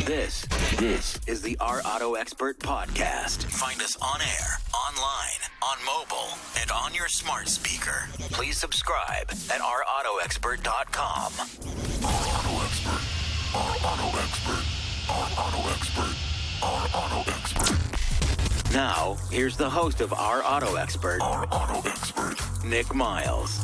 This is the Our Auto Expert Podcast. Find us on air, online, on mobile, and on your smart speaker. Please subscribe at ourautoexpert.com. Our Auto Expert. Our Auto Expert. Our Auto Expert. Our Auto Expert. Now, here's the host of Our Auto Expert. Our Auto Expert. Nick Miles.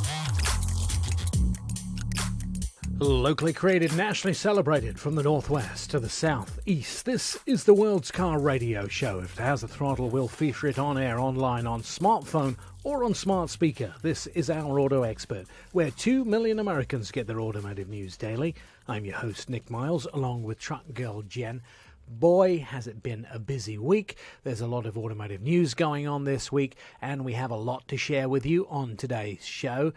Locally created, nationally celebrated, from the northwest to the southeast, this is the world's car radio show. If it has a throttle, we'll feature it on air, online, on smartphone, or on smart speaker. This is Our Auto Expert, where 2 million Americans get their automotive news daily. I'm your host, Nick Miles, along with truck girl Jen. Boy, has it been a busy week. There's a lot of automotive news going on this week, and we have a lot to share with you on today's show.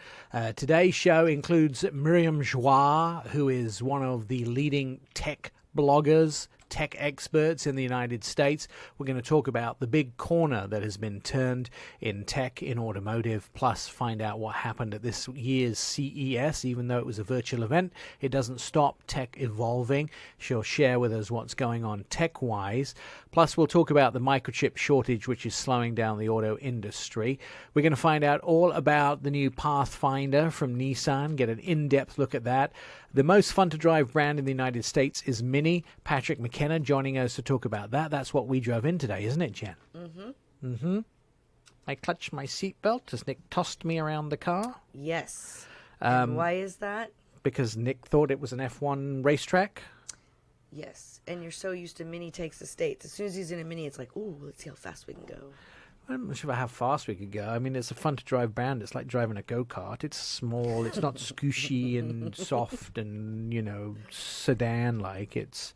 Today's show includes Myriam Joire, who is one of the leading tech bloggers, tech experts in the United States. We're going to talk about the big corner that has been turned in tech, in automotive, plus find out what happened at this year's CES. Even though it was a virtual event, it doesn't stop tech evolving. She'll share with us what's going on tech-wise. Plus, we'll talk about the microchip shortage, which is slowing down the auto industry. We're going to find out all about the new Pathfinder from Nissan, get an in-depth look at that. The most fun to drive brand in the United States is Mini. Patrick McKenna joining us to talk about that. That's what we drove in today, isn't it, Jen? Mm-hmm. I clutched my seatbelt as Nick tossed me around the car. Yes. And why is that? Because Nick thought it was an F1 racetrack. Yes. And you're so used to Mini takes the states. As soon as he's in a Mini, it's like, ooh, let's see how fast we can go. I'm not sure how fast we could go. I mean, it's a fun-to-drive brand. It's like driving a go-kart. It's small. It's not squishy and soft and, sedan-like. It's...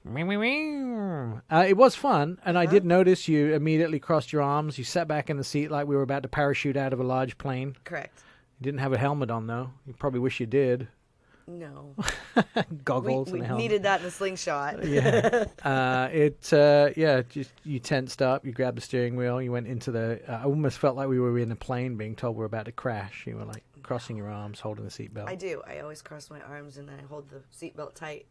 it was fun, and I did notice you immediately crossed your arms. You sat back in the seat like we were about to parachute out of a large plane. Correct. You didn't have a helmet on, though. You probably wish you did. No. Goggles we and a helmet. needed that in a slingshot. Just you tensed up, you grabbed the steering wheel, you went into the, I almost felt like we were in a plane being told we're about to crash. You were like crossing your arms, holding the seatbelt. I do. I always cross my arms and then I hold the seatbelt tight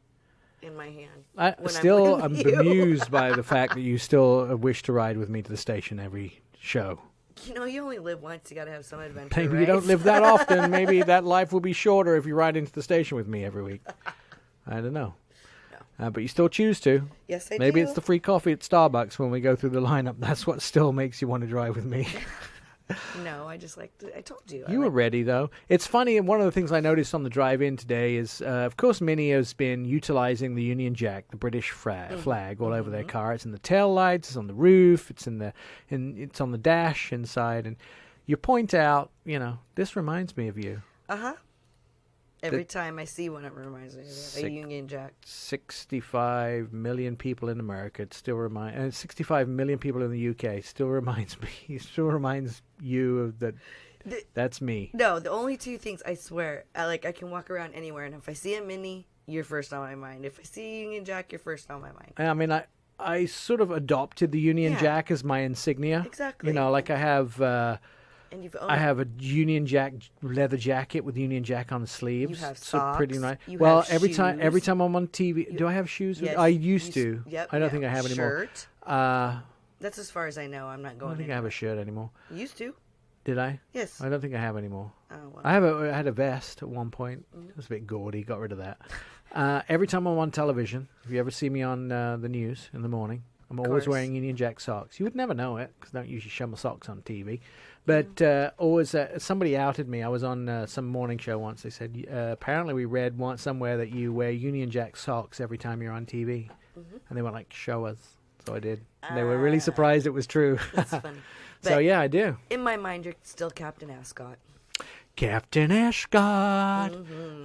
in my hand. I'm bemused by the fact that you still wish to ride with me to the station every show. You only live once. You got to have some adventure, Maybe right? you don't live that often. Maybe that life will be shorter if you ride into the station with me every week. I don't know. No. But you still choose to. Yes, I do. Maybe it's the free coffee at Starbucks when we go through the lineup. That's what still makes you want to drive with me. No, I just I told you. You were ready, though. It's funny, and one of the things I noticed on the drive-in today is, of course, Mini has been utilizing the Union Jack, the British flag, all over their car. It's in the tail lights, it's on the roof, it's it's on the dash inside, and you point out, this reminds me of you. Uh-huh. Every time I see one, it reminds me of a Union Jack. 65 million people in America. It still 65 million people in the UK. Still reminds me. It still reminds you of that. That's me. No, the only two things I swear. I can walk around anywhere, and if I see a Mini, you're first on my mind. If I see a Union Jack, you're first on my mind. I mean, I sort of adopted the Union Jack as my insignia. Exactly. I have. I have a Union Jack leather jacket with Union Jack on the sleeves. You have socks. So pretty nice. Every time I'm on TV, do I have shoes? Yes, I used to. Yep, I don't think I have anymore. Shirt. That's as far as I know. I'm not going. I don't think I have a shirt anymore. You used to. Did I? Yes. I don't think I have anymore. Oh, well. I had a vest at one point. It was a bit gaudy. Got rid of that. Every time I'm on television, if you ever see me on the news in the morning, I'm always wearing Union Jack socks. You would never know it because I don't usually show my socks on TV. But always, somebody outed me. I was on some morning show once. They said, apparently we read somewhere that you wear Union Jack socks every time you're on TV. And they went like, show us. So I did. And they were really surprised it was true. That's funny. So yeah, I do. In my mind, you're still Captain Ascot. Captain Ascot.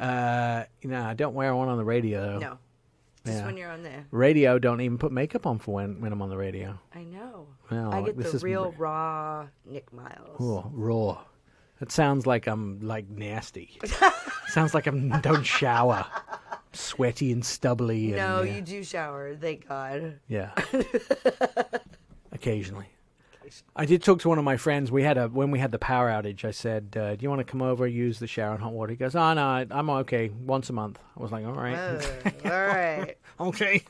I don't wear one on the radio. No. Just when you're on there. Radio, don't even put makeup on for when I'm on the radio. I know. Well, I get the real raw Nick Miles. Oh, raw. It sounds like I'm nasty. Sounds like I don't shower. Sweaty and stubbly. No, you do shower. Thank God. Yeah. Occasionally. situation. I did talk to one of my friends. When we had the power outage, I said, do you want to come over, use the shower and hot water? He goes, oh, no, I'm okay. Once a month. I was like, all right. All right. Okay.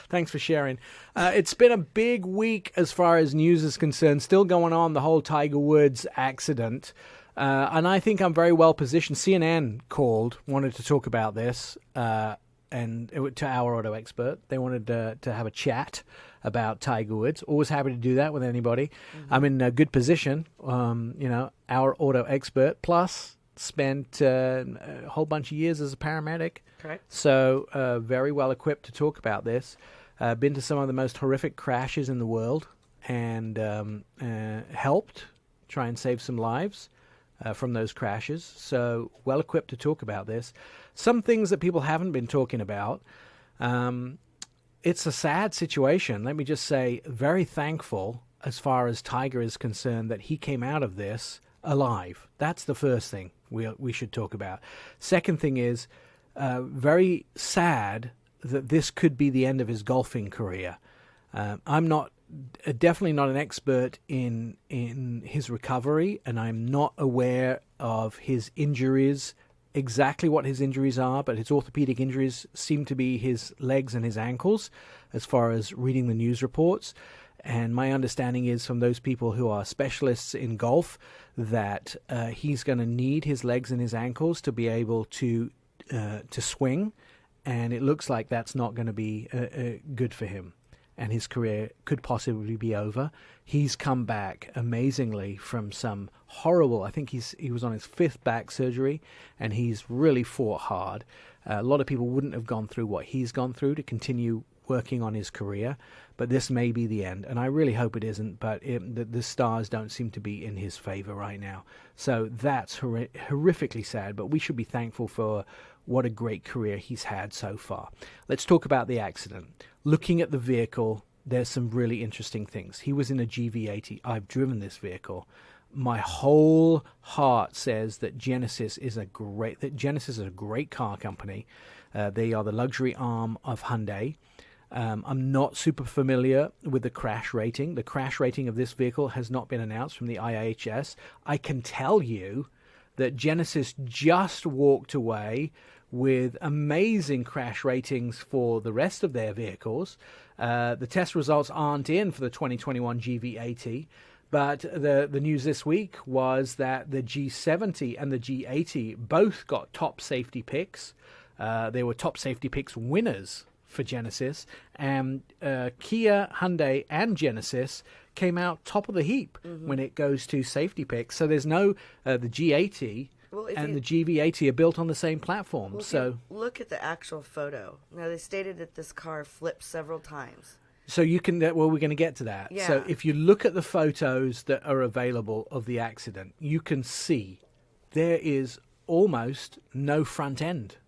Thanks for sharing. It's been a big week as far as news is concerned. Still going on, the whole Tiger Woods accident. And I think I'm very well positioned. CNN wanted to talk about this, and to our auto expert. They wanted to have a chat about Tiger Woods. Always happy to do that with anybody. Mm-hmm. I'm in a good position. Our auto expert, plus spent a whole bunch of years as a paramedic. Correct. So very well equipped to talk about this. Been to some of the most horrific crashes in the world and helped try and save some lives from those crashes. So well equipped to talk about this. Some things that people haven't been talking about. It's a sad situation. Let me just say, very thankful as far as Tiger is concerned that he came out of this alive. That's the first thing we should talk about. Second thing is very sad that this could be the end of his golfing career. I'm definitely not an expert in his recovery, and I'm not aware of his injuries, exactly what his injuries are, but his orthopedic injuries seem to be his legs and his ankles, as far as reading the news reports. And my understanding is from those people who are specialists in golf that he's going to need his legs and his ankles to be able to swing, and it looks like that's not going to be good for him. And his career could possibly be over. He's come back amazingly from some horrible, I think he was on his 5th back surgery, and he's really fought hard. A lot of people wouldn't have gone through what he's gone through to continue working on his career, but this may be the end, and I really hope it isn't, but the stars don't seem to be in his favor right now. So that's horrifically sad, but we should be thankful for what a great career he's had so far. Let's talk about the accident. Looking at the vehicle, there's some really interesting things. He was in a GV80. I've driven this vehicle. My whole heart says that Genesis is a great car company. They are the luxury arm of Hyundai. I'm not super familiar with the crash rating. The crash rating of this vehicle has not been announced from the IIHS. I can tell you that Genesis just walked away with amazing crash ratings for the rest of their vehicles. The test results aren't in for the 2021 GV80, but the news this week was that the G70 and the G80 both got top safety picks. They were top safety picks winners for Genesis, and Kia, Hyundai, and Genesis came out top of the heap when it goes to safety picks. So there's no the G80 and the GV80 are built on the same platform. Well, so look at the actual photo. Now, they stated that this car flipped several times. So you can, well, we're going to get to that. Yeah. So if you look at the photos that are available of the accident, you can see there is almost no front end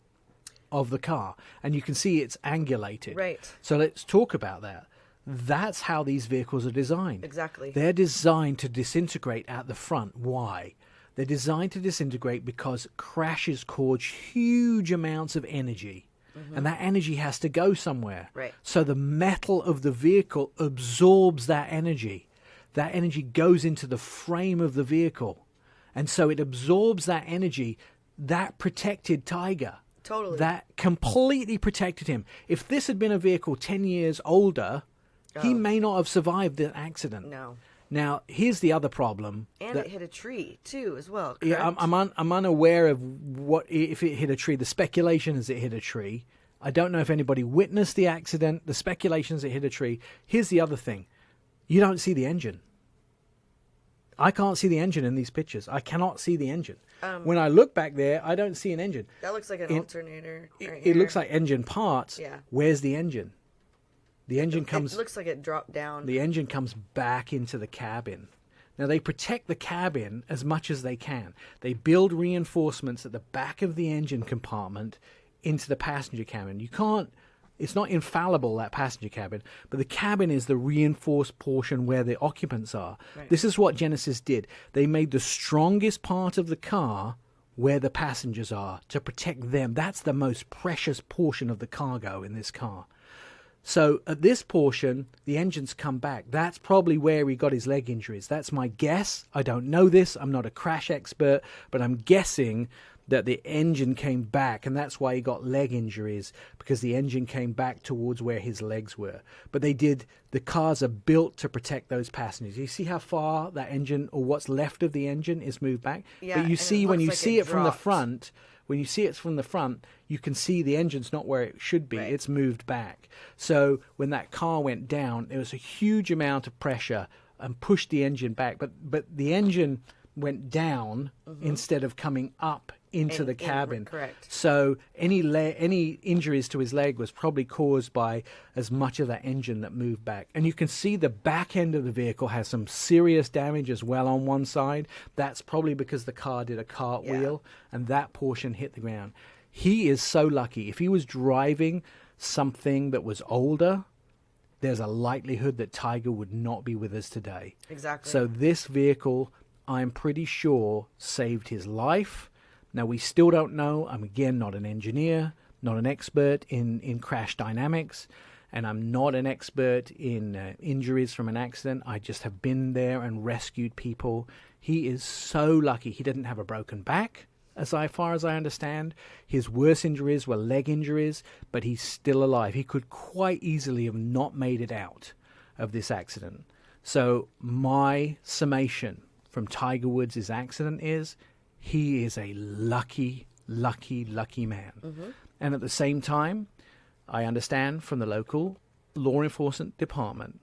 of the car, and you can see it's angulated. Right. So let's talk about that. That's how these vehicles are designed. Exactly. They're designed to disintegrate at the front. Why? They're designed to disintegrate because crashes cause huge amounts of energy, and that energy has to go somewhere. Right. So the metal of the vehicle absorbs that energy. That energy goes into the frame of the vehicle, and so it absorbs that energy. That protected Tiger. Totally. That completely protected him. If this had been a vehicle 10 years older, he may not have survived the accident. No. Now, here's the other problem. And it hit a tree, too, as well, correct? Yeah, I'm unaware of what if it hit a tree. The speculation is it hit a tree. I don't know if anybody witnessed the accident. The speculation is it hit a tree. Here's the other thing. You don't see the engine. I can't see the engine in these pictures. I cannot see the engine. When I look back there, I don't see an engine. That looks like an alternator. It looks like engine parts. Yeah. Where's the engine? The engine comes... It looks like it dropped down. The engine comes back into the cabin. Now, they protect the cabin as much as they can. They build reinforcements at the back of the engine compartment into the passenger cabin. You can't... It's not infallible, that passenger cabin, but the cabin is the reinforced portion where the occupants are. Right. This is what Genesis did. They made the strongest part of the car where the passengers are to protect them. That's the most precious portion of the cargo in this car. So at this portion, the engine's come back. That's probably where he got his leg injuries. That's my guess. I don't know this. I'm not a crash expert, but I'm guessing that the engine came back, and that's why he got leg injuries, because the engine came back towards where his legs were. But the cars are built to protect those passengers. You see how far that engine, or what's left of the engine, is moved back? Yeah, but you see, when you see it from the dropped. front, you can see the engine's not where it should be. Right. It's moved back. So when that car went down, there was a huge amount of pressure and pushed the engine back. But the engine went down instead of coming up into the cabin. Correct. So any injuries to his leg was probably caused by as much of that engine that moved back. And you can see the back end of the vehicle has some serious damage as well on one side. That's probably because the car did a cartwheel and that portion hit the ground. He is so lucky. If he was driving something that was older, there's a likelihood that Tiger would not be with us today. Exactly. So this vehicle, I'm pretty sure, saved his life. Now, we still don't know. I'm, again, not an engineer, not an expert in crash dynamics, and I'm not an expert in injuries from an accident. I just have been there and rescued people. He is so lucky. He didn't have a broken back, as far as I understand. His worst injuries were leg injuries, but he's still alive. He could quite easily have not made it out of this accident. So my summation from Tiger Woods' accident is he is a lucky, lucky, lucky man. And at the same time, I understand from the local law enforcement department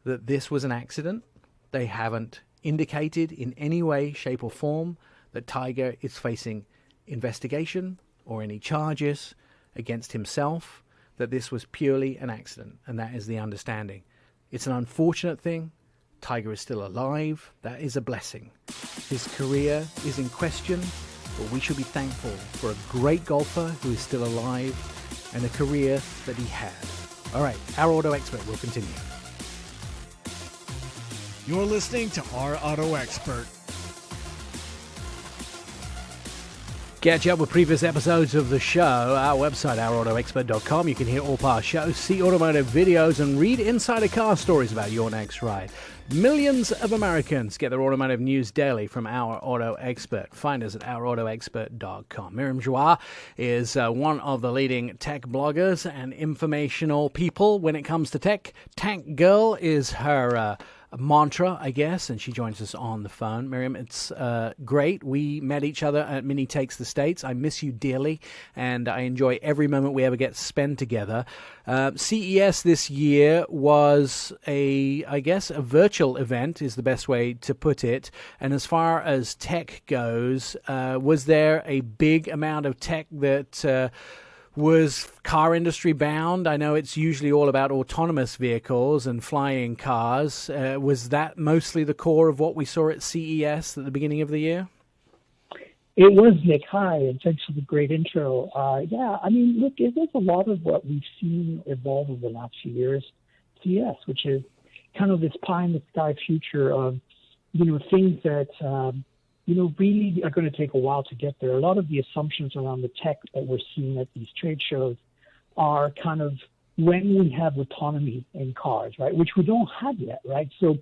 that this was an accident. They haven't indicated in any way, shape or form that Tiger is facing investigation or any charges against himself, that this was purely an accident. And that is the understanding. It's an unfortunate thing. Tiger is still alive. That is a blessing. His career is in question, but we should be thankful for a great golfer who is still alive and a career that he had. All right, Our Auto Expert will continue. You're listening to Our Auto Expert. Catch up with previous episodes of the show, our website, ourautoexpert.com. You can hear all past shows, see automotive videos, and read insider car stories about your next ride. Millions of Americans get their automotive news daily from Our Auto Expert. Find us at ourautoexpert.com. Myriam Joire is one of the leading tech bloggers and informational people when it comes to tech. Tank Girl is her mantra, I guess, and she joins us on the phone. Myriam, it's great. We met each other at Mini Takes the States. I miss you dearly, and I enjoy every moment we ever get to spend together. CES this year was a virtual event is the best way to put it. And as far as tech goes, was there a big amount of tech that was car industry bound? I know it's usually all about autonomous vehicles and flying cars. Was that mostly the core of what we saw at CES at the beginning of the year? It was, Nick. Hi, and thanks for the great intro. Yeah, I mean, look, it was a lot of what we've seen evolve over the last few years, CES, which is kind of this pie-in-the-sky future of, things that, really are going to take a while to get there. A lot of the assumptions around the tech that we're seeing at these trade shows are kind of when we have autonomy in cars, right, which we don't have yet, right? So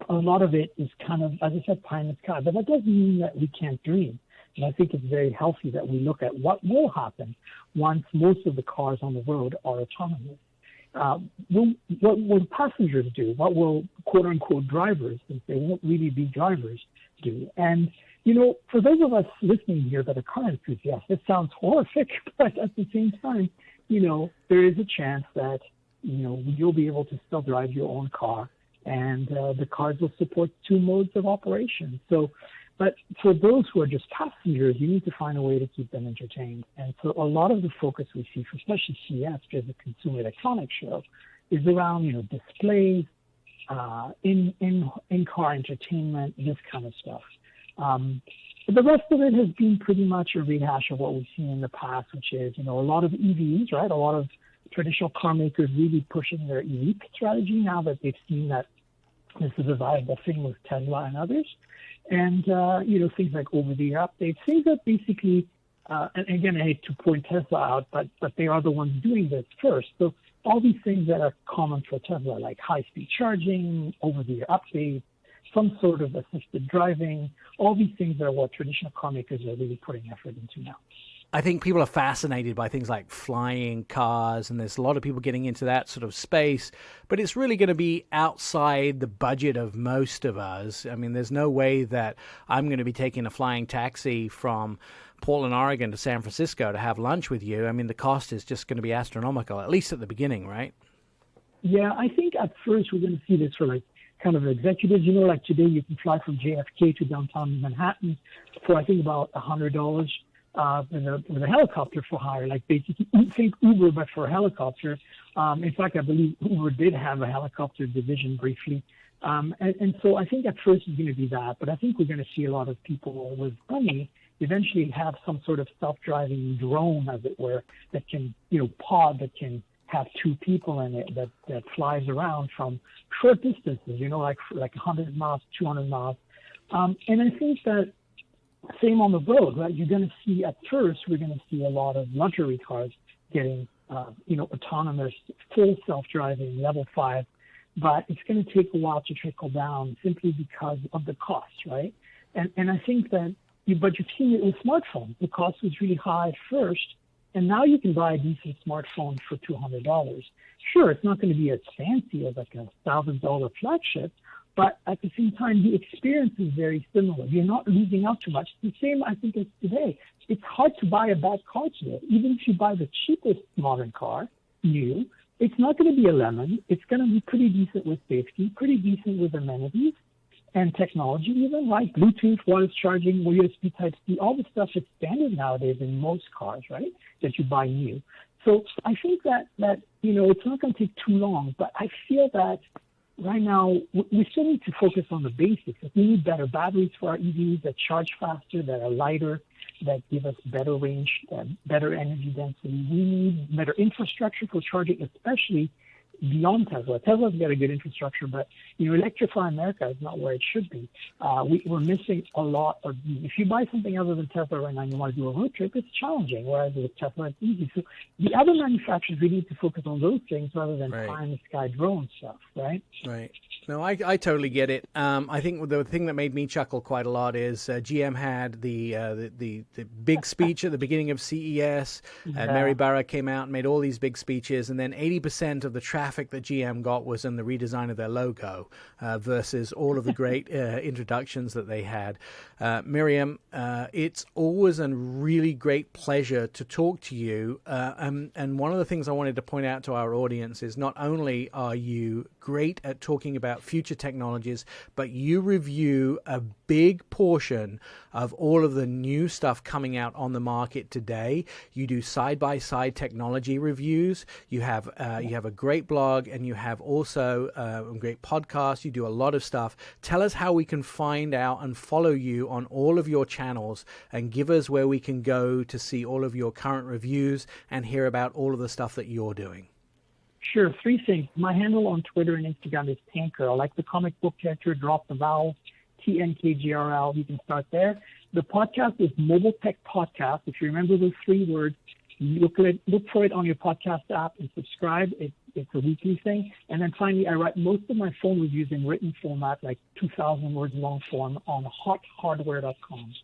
a lot of it is kind of, as I said, pie in the sky, but that doesn't mean that we can't dream. And I think it's very healthy that we look at what will happen once most of the cars on the road are autonomous. What will passengers do? What will quote-unquote drivers, since they won't really be drivers, do? And, for those of us listening here that are car enthusiasts, it sounds horrific, but at the same time, there is a chance that, you'll be able to still drive your own car, and the cars will support two modes of operation. But for those who are just passengers, you need to find a way to keep them entertained. And so a lot of the focus we see for especially CES, which is a consumer electronics show, is around, displays, in-car entertainment, this kind of stuff. But the rest of it has been pretty much a rehash of what we've seen in the past, which is, a lot of EVs, right? A lot of traditional car makers really pushing their EV strategy now that they've seen that this is a viable thing with Tesla and others. And, things like over-the-air updates, things that basically and again, I hate to point Tesla out, but they are the ones doing this first. So all these things that are common for Tesla, like high-speed charging, over-the-air updates, some sort of assisted driving, all these things are what traditional car makers are really putting effort into now. I think people are fascinated by things like flying cars, and there's a lot of people getting into that sort of space, but it's really going to be outside the budget of most of us. I mean, there's no way that I'm going to be taking a flying taxi from Portland, Oregon to San Francisco to have lunch with you. I mean, the cost is just going to be astronomical, at least at the beginning, right? Yeah, I think at first we're going to see this for like kind of executives. You know, like today you can fly from JFK to downtown Manhattan for I think about $100 with a helicopter for hire. Like basically think Uber but for a helicopter. In fact, I believe Uber did have a helicopter division briefly. And so I think at first it's going to be that, but I think we're going to see a lot of people with money eventually have some sort of self-driving drone, as it were, that can, pod that can have two people in it that flies around from short distances, like 100 miles, 200 miles. And I think that same on the road, right? You're going to see at first, we're going to see a lot of luxury cars getting, autonomous, full self-driving, level 5, but it's going to take a while to trickle down simply because of the cost, right? And I think that, but you've seen it with smartphones. The cost was really high at first, and now you can buy a decent smartphone for $200. Sure, it's not going to be as fancy as like a $1,000 flagship, but at the same time, the experience is very similar. You're not losing out too much. The same, I think, as today. It's hard to buy a bad car today. Even if you buy the cheapest modern car, new, it's not going to be a lemon. It's going to be pretty decent with safety, pretty decent with amenities and technology even, right? Bluetooth, wireless charging, USB Type-C, all the stuff is standard nowadays in most cars, right, that you buy new. So I think that it's not going to take too long, but I feel that right now we still need to focus on the basics. We need better batteries for our EVs that charge faster, that are lighter, that give us better range, better energy density. We need better infrastructure for charging, especially beyond Tesla. Tesla's got a good infrastructure, but Electrify America is not where it should be. We're missing a lot of. If you buy something other than Tesla right now and you want to do a road trip, it's challenging. Whereas with Tesla, it's easy. So the other manufacturers really need to focus on those things rather than pie in the sky drone stuff, right? Right. No, I totally get it. I think the thing that made me chuckle quite a lot is GM had the big speech at the beginning of CES, and Mary Barra came out and made all these big speeches, and then 80% of the traffic that GM got was in the redesign of their logo versus all of the great introductions that they had. Myriam, it's always a really great pleasure to talk to you. And one of the things I wanted to point out to our audience is not only are you great at talking about future technologies, but you review a big portion of all of the new stuff coming out on the market today. You do side-by-side technology reviews. You have a great blog, and you have also a great podcast. You do a lot of stuff. Tell us how we can find out and follow you on all of your channels, and give us where we can go to see all of your current reviews and hear about all of the stuff that you're doing. Sure. 3 things. My handle on Twitter and Instagram is Tankgirl. Like the comic book character, drop the vowel, TNKGRL. You can start there. The podcast is Mobile Tech Podcast. If you remember those 3 words, look for it on your podcast app and subscribe. It's a weekly thing. And then finally, I write most of my phone reviews in written format, like 2,000 words long form, on hothardware.com.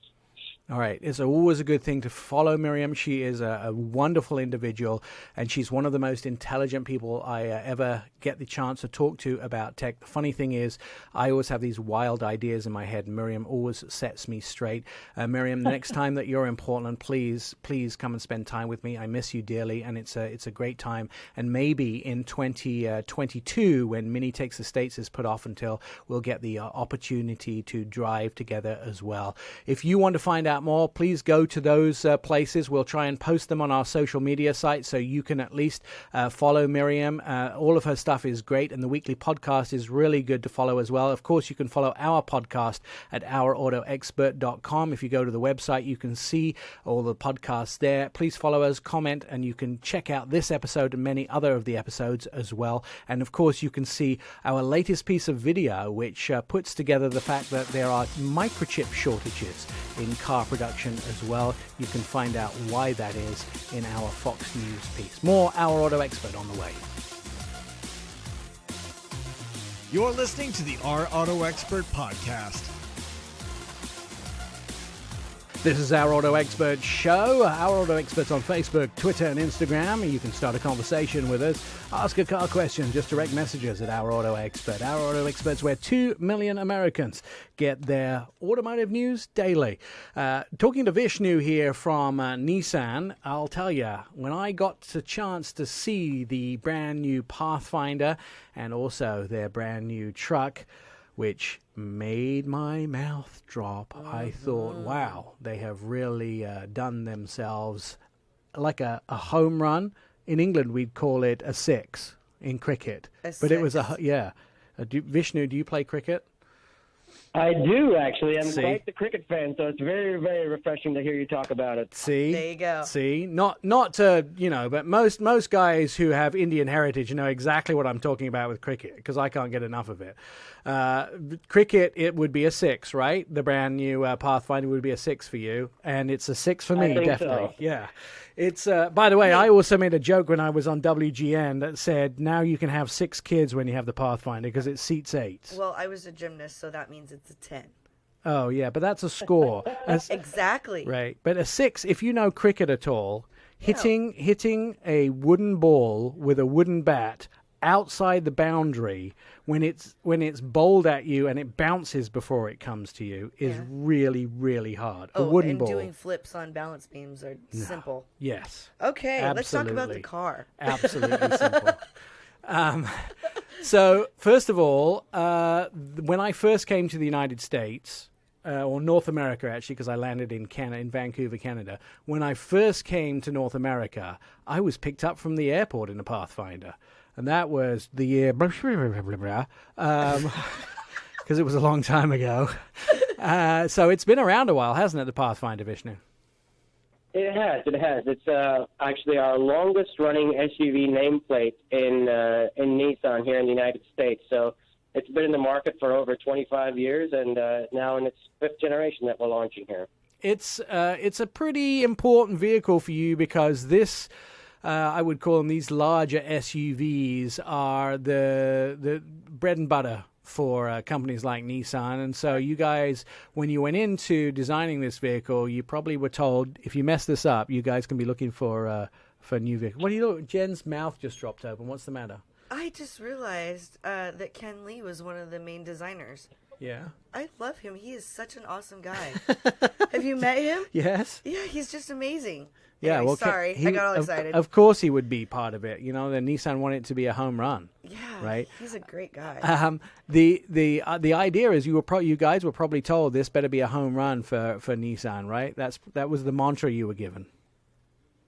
All right. It's always a good thing to follow Myriam. She is a wonderful individual, and she's one of the most intelligent people I ever get the chance to talk to about tech. The funny thing is, I always have these wild ideas in my head, and Myriam always sets me straight. Myriam, the next time that you're in Portland, please come and spend time with me. I miss you dearly, and it's a great time. And maybe in 2022, when Mini Takes the States is put off until, we'll get the opportunity to drive together as well. If you want to find out more, please go to those places. We'll try and post them on our social media sites so you can at least follow Myriam. All of her stuff is great, and the weekly podcast is really good to follow as well. Of course, you can follow our podcast at ourautoexpert.com. If you go to the website, you can see all the podcasts there. Please follow us, comment, and you can check out this episode and many other of the episodes as well. And of course, you can see our latest piece of video, which puts together the fact that there are microchip shortages in car production as well. You can find out why that is in our Fox News piece. More Our Auto Expert on the way. You're listening to the Our Auto Expert podcast. This is Our Auto Expert Show. Our Auto Experts on Facebook, Twitter, and Instagram. You can start a conversation with us. Ask a car question. Just direct messages at Our Auto Expert. Our Auto Experts, where 2 million Americans get their automotive news daily. Talking to Vishnu here from Nissan, I'll tell you, when I got the chance to see the brand new Pathfinder and also their brand new truck, which made my mouth drop. I thought, wow, they have really done themselves like a home run. In England, we'd call it a six in cricket. But it was Vishnu, do you play cricket? I do, actually. I'm quite the cricket fan, so it's very, very refreshing to hear you talk about it. See? There you go. See? Not to, but most guys who have Indian heritage know exactly what I'm talking about with cricket, because I can't get enough of it. Cricket, it would be a six, right? The brand new Pathfinder would be a six for you, and it's a six for me, I think definitely. So. Yeah. It's by the way, I also made a joke when I was on WGN that said, now you can have 6 kids when you have the Pathfinder because it seats 8. Well, I was a gymnast, so that means it's a 10. Oh, yeah, but that's a score. Exactly. Right. But a 6, if you know cricket at all, hitting a wooden ball with a wooden bat outside the boundary when it's bowled at you and it bounces before it comes to you is really, really hard. A wooden ball. Doing flips on balance beams are simple. Yes. Okay, Absolutely. let's talk about the car. Absolutely simple. So, first of all, when I first came to the United States, or North America, actually, because I landed in Vancouver, Canada. When I first came to North America, I was picked up from the airport in a Pathfinder. And that was the year, because it was a long time ago. So it's been around a while, hasn't it, the Pathfinder, Vishnu? It has. It's actually our longest-running SUV nameplate in Nissan here in the United States. So it's been in the market for over 25 years, and now in its 5th generation that we're launching here. It's a pretty important vehicle for you because this... I would call them these larger SUVs are the bread and butter for companies like Nissan. And so you guys, when you went into designing this vehicle, you probably were told, if you mess this up, you guys can be looking for a new vehicle. What do you know? Jen's mouth just dropped open. What's the matter? I just realized that Ken Lee was one of the main designers. Yeah. I love him. He is such an awesome guy. Have you met him? Yes. Yeah, he's just amazing. Yeah, anyway, well, sorry, I got all excited. Of course, he would be part of it. The Nissan wanted it to be a home run. Yeah, right. He's a great guy. The idea is you guys were probably told this better be a home run for Nissan, right? That was the mantra you were given.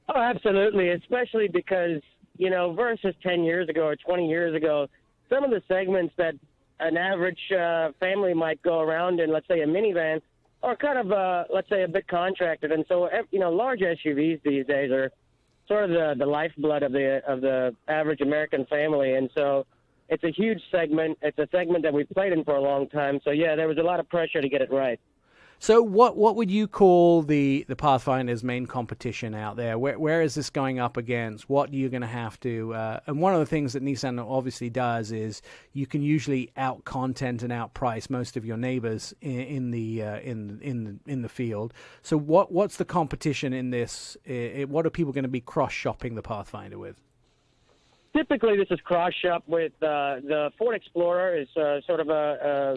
Oh, absolutely, especially because versus 10 years ago or 20 years ago, some of the segments that an average family might go around in, let's say a minivan, are kind of, let's say, a bit contracted. And so, large SUVs these days are sort of the lifeblood of the average American family. And so it's a huge segment. It's a segment that we've played in for a long time. So, yeah, there was a lot of pressure to get it right. So what would you call the Pathfinder's main competition out there? Where is this going up against? What are you going to have to? And one of the things that Nissan obviously does is you can usually out-content and out-price most of your neighbors in the field. So what's the competition in this? What are people going to be cross-shopping the Pathfinder with? Typically, this is cross-shop with the Ford Explorer is sort of a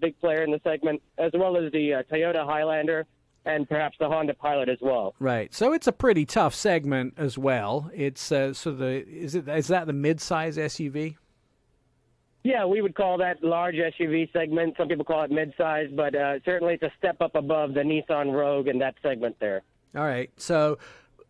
big player in the segment, as well as the Toyota Highlander and perhaps the Honda Pilot as well. Right. So it's a pretty tough segment as well. It's is that the mid-size SUV? Yeah, we would call that large SUV segment. Some people call it mid-size, but certainly it's a step up above the Nissan Rogue in that segment there. All right. So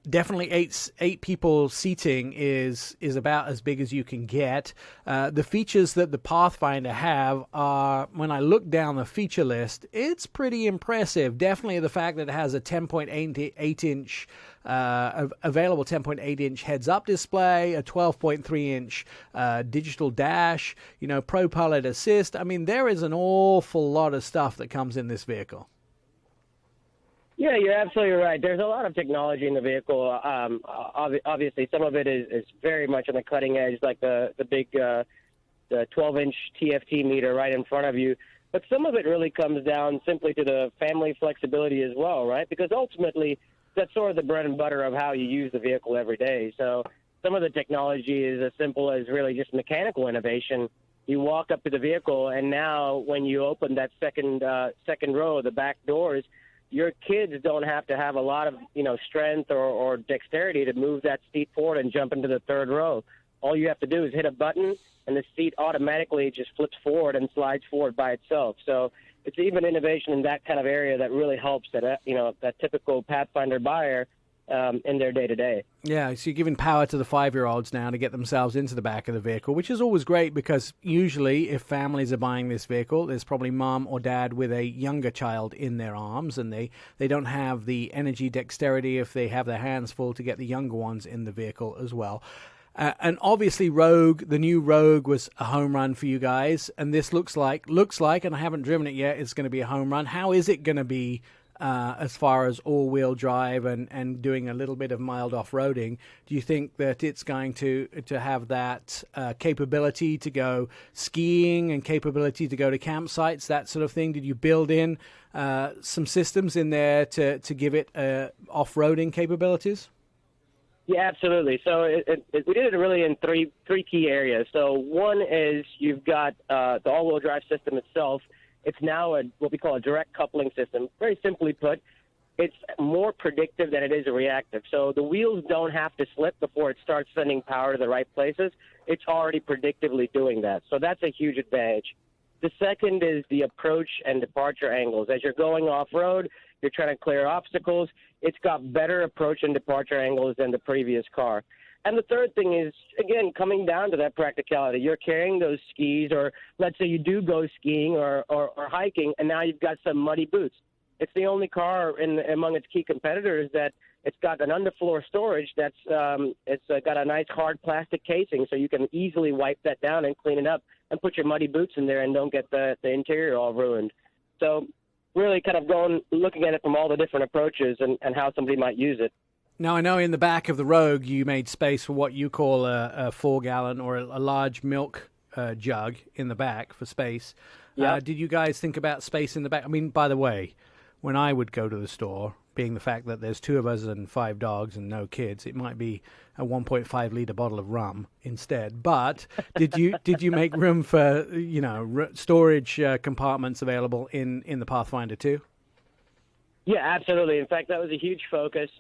definitely eight people seating is about as big as you can get. The features that the Pathfinder have are, when I look down the feature list, it's pretty impressive. Definitely the fact that it has a 10.8-inch available 10.8-inch heads-up display, a 12.3-inch digital dash, Pro Pilot Assist. I mean, there is an awful lot of stuff that comes in this vehicle. Yeah, you're absolutely right. There's a lot of technology in the vehicle. Obviously, some of it is very much on the cutting edge, like the big the 12-inch TFT meter right in front of you. But some of it really comes down simply to the family flexibility as well, right? Because ultimately, that's sort of the bread and butter of how you use the vehicle every day. So some of the technology is as simple as really just mechanical innovation. You walk up to the vehicle, and now when you open that second row, the back doors, your kids don't have to have a lot of strength or dexterity to move that seat forward and jump into the third row. All you have to do is hit a button, and the seat automatically just flips forward and slides forward by itself. So it's even innovation in that kind of area that really helps that typical Pathfinder buyer in their day-to-day. Yeah, so you're giving power to the 5-year-olds now to get themselves into the back of the vehicle, which is always great because usually if families are buying this vehicle, there's probably mom or dad with a younger child in their arms, and they don't have the energy dexterity if they have their hands full to get the younger ones in the vehicle as well. And obviously the new Rogue was a home run for you guys, and this looks like, and I haven't driven it yet, it's going to be a home run. How is it going to be as far as all-wheel drive and doing a little bit of mild off-roading? Do you think that it's going to have that capability to go skiing and capability to go to campsites, that sort of thing? Did you build in some systems in there to give it off-roading capabilities? Yeah, absolutely. So we did it really in three key areas. So one is you've got the all-wheel drive system itself. It's now what we call a direct coupling system. Very simply put, it's more predictive than it is reactive. So the wheels don't have to slip before it starts sending power to the right places. It's already predictively doing that. So that's a huge advantage. The second is the approach and departure angles. As you're going off-road, you're trying to clear obstacles. It's got better approach and departure angles than the previous car. And the third thing is, again, coming down to that practicality. You're carrying those skis, or let's say you do go skiing or hiking, and now you've got some muddy boots. It's the only car among its key competitors that it's got an underfloor storage that's got a nice hard plastic casing, so you can easily wipe that down and clean it up and put your muddy boots in there and don't get the interior all ruined. So really kind of looking at it from all the different approaches and how somebody might use it. Now, I know in the back of the Rogue you made space for what you call a 4-gallon or a large milk jug in the back for space. Yeah. Did you guys think about space in the back? I mean, by the way, when I would go to the store, being the fact that there's 2 of us and 5 dogs and no kids, it might be a 1.5-liter bottle of rum instead. But did you make room for storage compartments available in the Pathfinder too? Yeah, absolutely. In fact, that was a huge focus.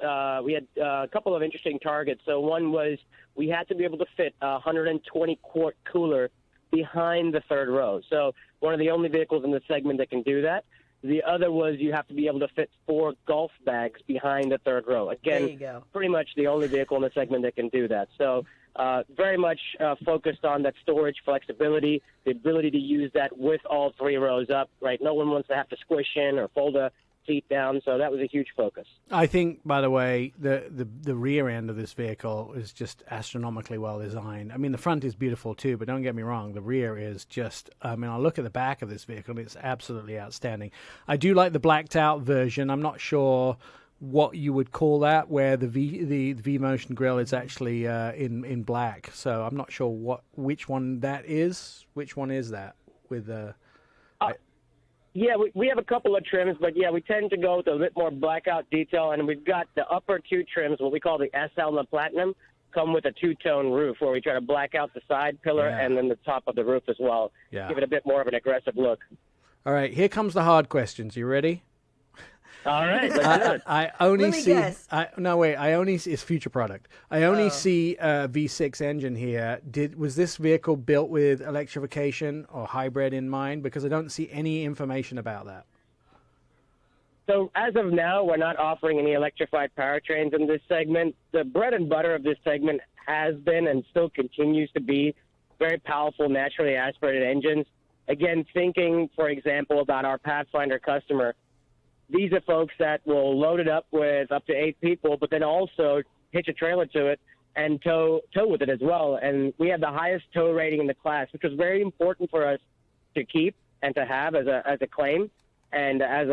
We had a couple of interesting targets. So one was we had to be able to fit a 120-quart cooler behind the third row. So one of the only vehicles in the segment that can do that. The other was you have to be able to fit 4 golf bags behind the third row. Again, There you go. pretty much the only vehicle in the segment that can do that. So very much focused on that storage flexibility, the ability to use that with all 3 rows up, right? No one wants to have to squish in or fold a seat down, so that was a huge focus. I think, by the way, the rear end of this vehicle is just astronomically well designed. I mean, the front is beautiful too, but don't get me wrong, the rear is just, I mean, I look at the back of this vehicle, and it's absolutely outstanding. I do like the blacked out version. I'm not sure what you would call that, where the V-Motion grille is actually in black, so I'm not sure which one that is. Which one is that with the... Yeah, we have a couple of trims, but yeah, we tend to go with a bit more blackout detail, and we've got the upper 2 trims, what we call the SL and the Platinum, come with a 2-tone roof where we try to black out the side pillar and then the top of the roof as well. Yeah. Give it a bit more of an aggressive look. All right, here comes the hard questions. You ready? All right, let's do it. I only Let me see. guess. It's future product. I only see a V6 engine here. Was this vehicle built with electrification or hybrid in mind? Because I don't see any information about that. So as of now, we're not offering any electrified powertrains in this segment. The bread and butter of this segment has been and still continues to be very powerful, naturally aspirated engines. Again, thinking, for example, about our Pathfinder customer, these are folks that will load it up with up to 8 people, but then also hitch a trailer to it and tow with it as well. And we have the highest tow rating in the class, which was very important for us to keep and to have as a claim. and as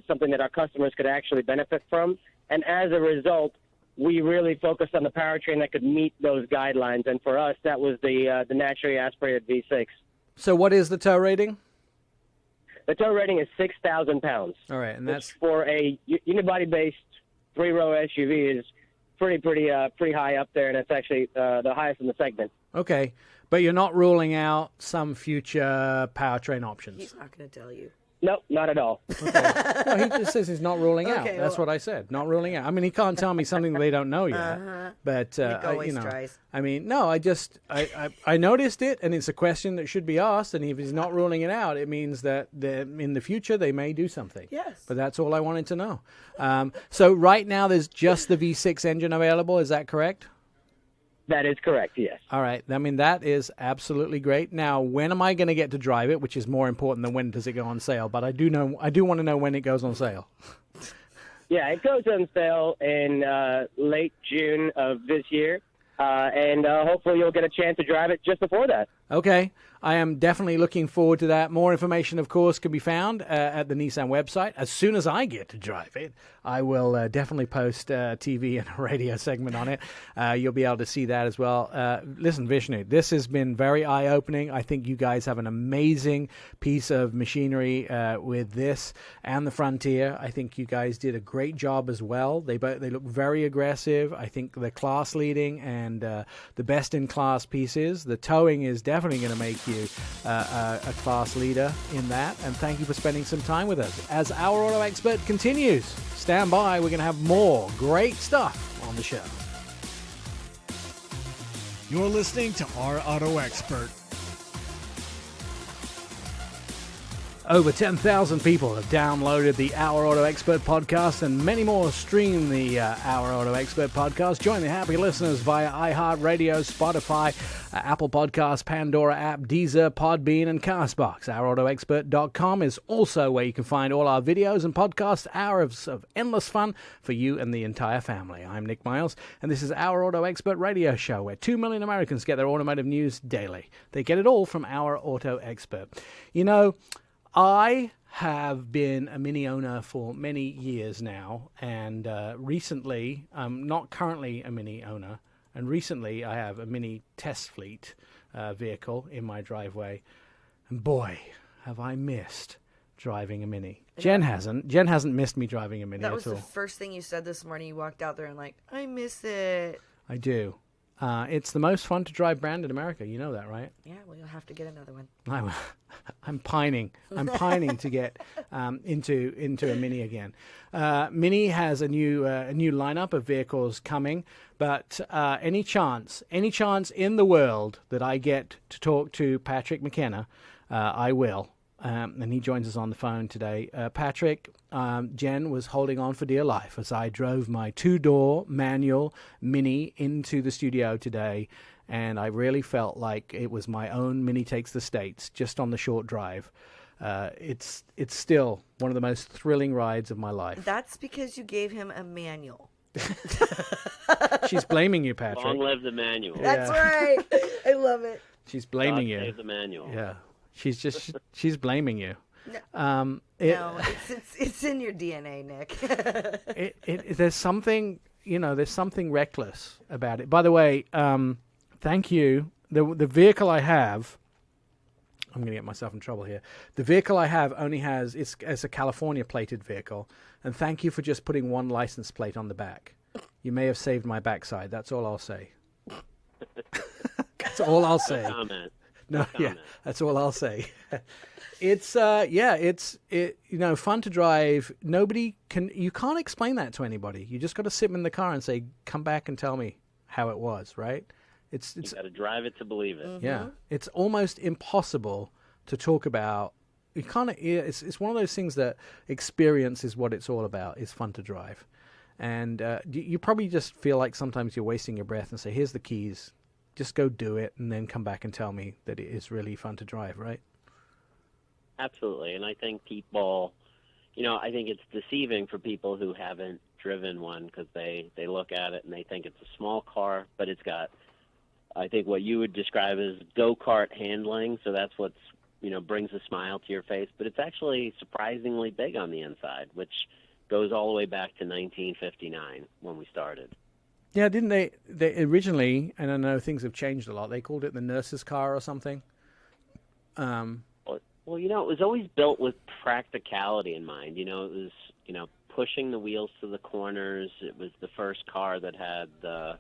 something that our customers could actually benefit from. And as a result, we really focused on the powertrain that could meet those guidelines. And for us, that was the naturally aspirated V6. So what is the tow rating? The tow rating is 6,000 pounds. All right, and that's for a unibody-based three-row SUV is pretty high up there, and it's actually the highest in the segment. okay. But you're not ruling out some future powertrain options. He's not going to tell you. Nope, not at all. No, he just says he's not ruling out. Okay, That's well- what I said. Not ruling out. I mean, he can't tell me something they don't know yet. But Nick always tries. I mean, no. I noticed it, and it's a question that should be asked. And if he's not ruling it out, it means that in the future they may do something. Yes. But that's all I wanted to know. So right now there's just the V6 engine available. Is that correct? That is correct, yes. All right. I mean, that is absolutely great. Now, when am I going to get to drive it, which is more important than when does it go on sale? But I do want to know when it goes on sale. Yeah, it goes on sale in late June of this year, and hopefully you'll get a chance to drive it just before that. Okay. I am definitely looking forward to that. More information, of course, can be found at the Nissan website. As soon as I get to drive it, I will definitely post a TV and a radio segment on it. You'll be able to see that as well. Listen, Vishnu, this has been very eye-opening. I think you guys have an amazing piece of machinery with this and the Frontier. I think you guys did a great job as well. They look very aggressive. I think they're class-leading and the best-in-class pieces. The towing is definitely going to make you a class leader in that, and thank you for spending some time with us. As Our Auto Expert continues, stand by, we're going to have more great stuff on the show. You're listening to Our Auto Expert. Over 10,000 people have downloaded the Our Auto Expert podcast, and many more stream the Our Auto Expert podcast. Join the happy listeners via iHeartRadio, Spotify, Apple Podcasts, Pandora app, Deezer, Podbean, and Castbox. OurAutoExpert.com is also where you can find all our videos and podcast hours of endless fun for you and the entire family. I'm Nick Miles, and this is Our Auto Expert radio show, where 2 million Americans get their automotive news daily. They get it all from Our Auto Expert. You know, I have been a Mini owner for many years now, and recently, I'm not currently a Mini owner, and recently I have a Mini test fleet vehicle in my driveway, and boy, have I missed driving a Mini. Jen hasn't missed me driving a Mini at all. That was the first thing you said this morning. You walked out there and like, I miss it. I do. It's the most fun to drive brand in America. You know that, right? Yeah, well, you'll have to get another one. I'm pining. I'm pining to get into a Mini again. Mini has a new lineup of vehicles coming, but any chance in the world that I get to talk to Patrick McKenna, I will. And he joins us on the phone today. Patrick, Jen was holding on for dear life as I drove my two-door manual Mini into the studio today, and I really felt like it was my own Mini Takes the States, just on the short drive. It's still one of the most thrilling rides of my life. That's because you gave him a manual. She's blaming you, Patrick. Long live the manual. That's right. I love it. She's blaming God you. save the manual. Yeah. She's blaming you. No, it's in your DNA, Nick. There's something reckless about it. By the way, thank you. The vehicle I have, I'm going to get myself in trouble here. The vehicle I have only has, it's a California plated vehicle, and thank you for just putting one license plate on the back. You may have saved my backside. That's all I'll say. That's all I'll say. No comment. No, yeah, that's all I'll say. It's fun to drive. You can't explain that to anybody. You just got to sit in the car and say, "Come back and tell me how it was." Right? You got to drive it to believe it. Mm-hmm. Yeah, it's almost impossible to talk about. You can't. It's one of those things that experience is what it's all about. It's fun to drive, and you probably just feel like sometimes you're wasting your breath and say, "Here's the keys. Just go do it, and then come back and tell me that it is really fun to drive," right? Absolutely, and I think people, I think it's deceiving for people who haven't driven one because they look at it and they think it's a small car, but it's got, I think, what you would describe as go-kart handling, so that's what's brings a smile to your face, but it's actually surprisingly big on the inside, which goes all the way back to 1959 when we started. Yeah, didn't they originally, and I know things have changed a lot, they called it the nurse's car or something? Well, it was always built with practicality in mind. It was, pushing the wheels to the corners. It was the first car that had the,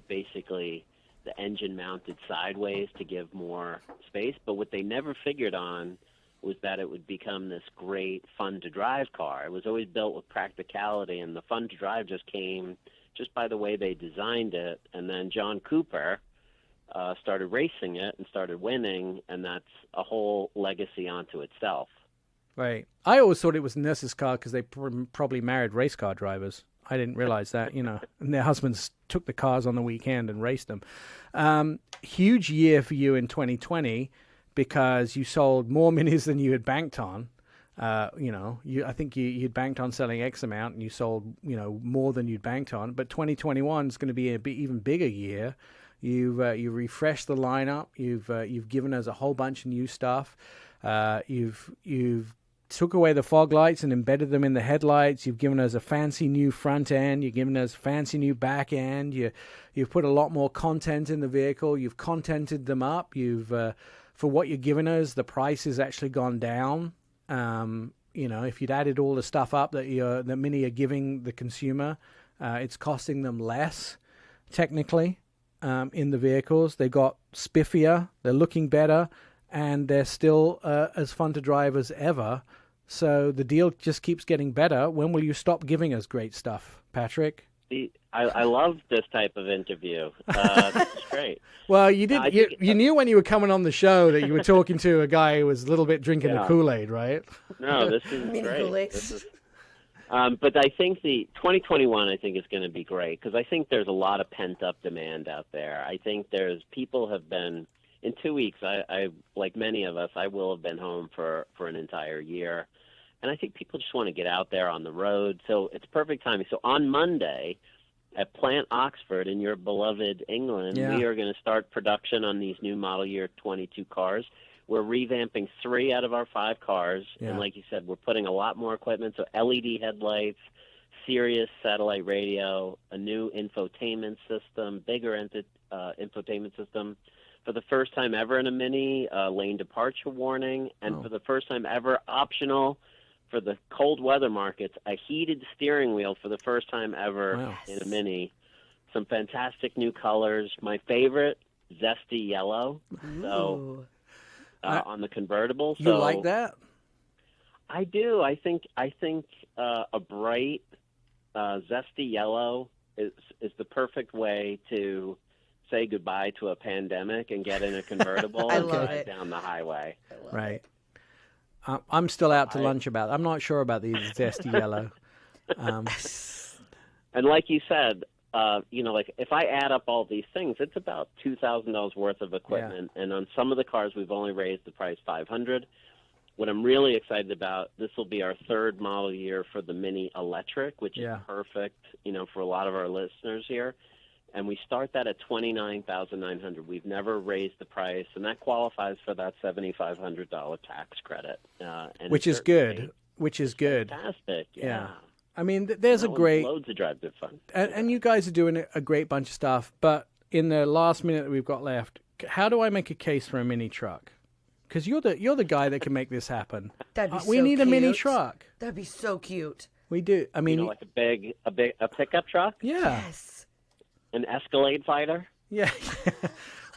basically the engine mounted sideways to give more space. But what they never figured on was that it would become this great fun-to-drive car. It was always built with practicality, and the fun-to-drive just came just by the way they designed it. And then John Cooper started racing it and started winning, and that's a whole legacy onto itself. Right. I always thought it was a nurse's car because they probably married race car drivers. I didn't realize that, and their husbands took the cars on the weekend and raced them. Huge year for you in 2020 because you sold more minis than you had banked on. I think you'd banked on selling X amount and you sold, more than you'd banked on. But 2021 is going to be a even bigger year. You've refreshed the lineup. You've given us a whole bunch of new stuff. You've took away the fog lights and embedded them in the headlights. You've given us a fancy new front end. You've given us fancy new back end. You've put a lot more content in the vehicle. You've contented them up. For what you're giving us, the price has actually gone down. If you'd added all the stuff up that Mini are giving the consumer, it's costing them less, technically, in the vehicles. They got spiffier. They're looking better. And they're still as fun to drive as ever. So the deal just keeps getting better. When will you stop giving us great stuff, Patrick? I love this type of interview. It's great. Well, you knew when you were coming on the show that you were talking to a guy who was a little bit drinking the Kool-Aid, right? No, this is great. But I think the 2021, I think, is going to be great because I think there's a lot of pent-up demand out there. I think people have been... In 2 weeks, I like many of us, I will have been home for an entire year. And I think people just want to get out there on the road. So it's perfect timing. So on Monday at Plant Oxford in your beloved England, we are going to start production on these new model year 22 cars. We're revamping 3 out of our 5 cars. Yeah. And like you said, we're putting a lot more equipment. So LED headlights, Sirius satellite radio, a new infotainment system, bigger infotainment system. For the first time ever in a Mini, lane departure warning, and for the first time ever optional for the cold weather markets, a heated steering wheel for the first time ever in a Mini. Some fantastic new colors. My favorite, zesty yellow. So on the convertible. You like that? I do. I think a bright zesty yellow is the perfect way to say goodbye to a pandemic and get in a convertible and drive down the highway. Right. I'm still out to lunch about it. I'm not sure about these zesty yellow. And like you said, if I add up all these things, it's about $2,000 worth of equipment. Yeah. And on some of the cars, we've only raised the price $500. What I'm really excited about, this will be our 3rd model year for the Mini Electric, which is perfect, for a lot of our listeners here. And we start that at $29,900. We've never raised the price, and that qualifies for that $7,500 tax credit. Which is good. Fantastic. Yeah. I mean, there's a great... Loads of drive fun. And you guys are doing a great bunch of stuff, but in the last minute that we've got left, how do I make a case for a mini truck? Because you're the guy that can make this happen. That'd be we need a mini truck. That'd be so cute. We do. I mean... like a pickup truck? Yeah. Yes. An Escalade fighter? Yeah.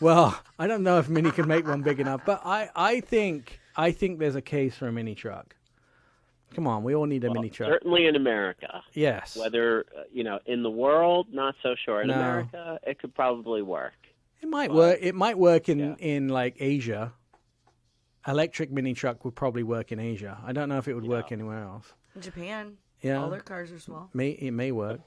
Well, I don't know if Mini can make one big enough, but I think there's a case for a mini truck. Come on, we all need a mini truck. Certainly in America. Yes. Whether, in the world, not so sure. In America, it could probably work. It might work. It might work in like Asia. Electric mini truck would probably work in Asia. I don't know if it would work anywhere else. In Japan, all their cars are small. It may work.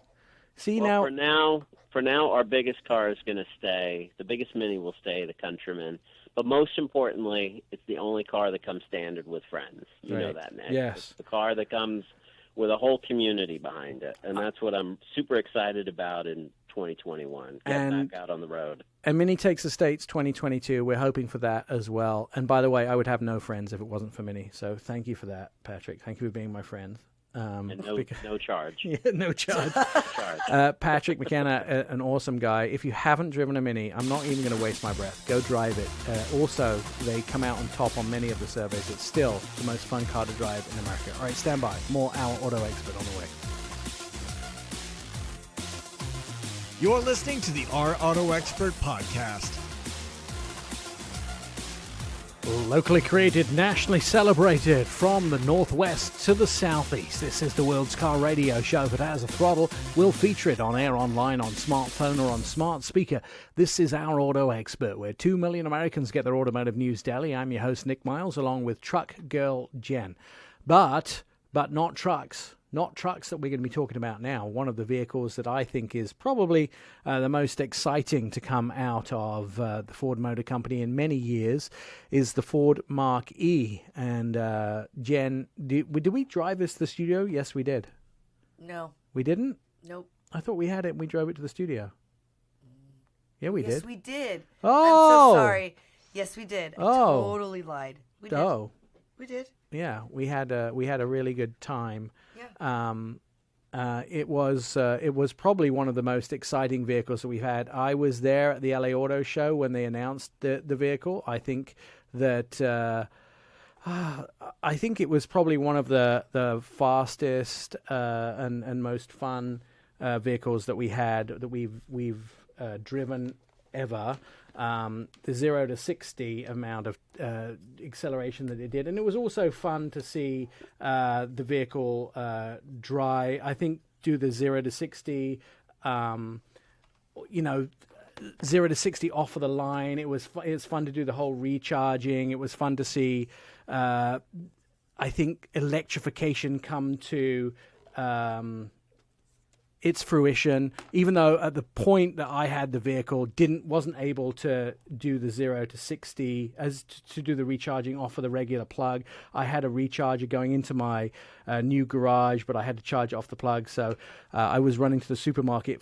See, for now, our biggest car is going to stay. The biggest Mini will stay the Countryman. But most importantly, it's the only car that comes standard with friends. You know that, Nick. Yes. It's the car that comes with a whole community behind it. And that's what I'm super excited about in 2021. Get back out on the road. And Mini Takes the States 2022. We're hoping for that as well. And by the way, I would have no friends if it wasn't for Mini. So thank you for that, Patrick. Thank you for being my friend. And no charge. Yeah, no charge. charge. Patrick McKenna, an awesome guy. If you haven't driven a Mini, I'm not even going to waste my breath. Go drive it. Also, they come out on top on many of the surveys. It's still the most fun car to drive in America. All right, stand by. More Our Auto Expert on the way. You're listening to the Our Auto Expert podcast. Locally created, nationally celebrated, from the northwest to the southeast. This is the world's car radio show. If it has a throttle, we'll feature it on air, online, on smartphone, or on smart speaker. This is Our Auto Expert, where 2 million Americans get their automotive news daily. I'm your host, Nick Miles, along with truck girl Jen. But not trucks. Not trucks that we're going to be talking about now. One of the vehicles that I think is probably the most exciting to come out of the Ford Motor Company in many years is the Ford Mach-E. And Jen, did we drive this to the studio? Yes, we did. No. We didn't? Nope. I thought we had it and we drove it to the studio. Yeah, we did. Yes, we did. Oh! I'm so sorry. Yes, we did. I totally lied. We did. Oh. We did. Yeah, we had a really good time. Yeah. It was probably one of the most exciting vehicles that we've had. I was there at the LA Auto Show when they announced the vehicle. I think that I think it was probably one of the fastest and most fun vehicles that we had, that we've driven ever. The 0 to 60 amount of acceleration that it did, and it was also fun to see the vehicle do the 0 to 60 0 to 60 off of the line. It was fun to do the whole recharging. It was fun to see I think electrification come to its fruition, even though at the point that I had the vehicle wasn't able to do the 0 to 60 to do the recharging off of the regular plug. I had a recharger going into my new garage, but I had to charge it off the plug. So I was running to the supermarket,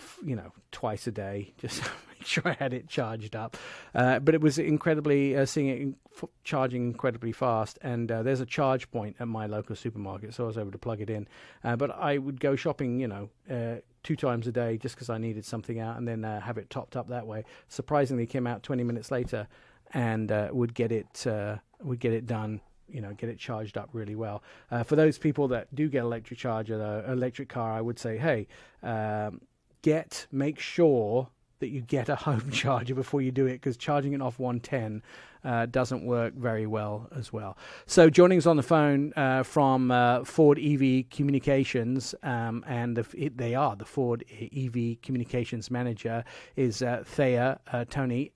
twice a day, just to make sure I had it charged up. But it was incredibly seeing it charging incredibly fast, and there's a charge point at my local supermarket, so I was able to plug it in. But I would go shopping, 2 times a day just because I needed something out, and then have it topped up that way. Surprisingly, came out 20 minutes later, and would get it done. Get it charged up really well. For those people that do get electric car, I would say, hey, make sure that you get a home charger before you do it, because charging it off 110 doesn't work very well as well. So joining us on the phone from Ford EV Communications, and they are the Ford EV Communications Manager, is Thea Toney.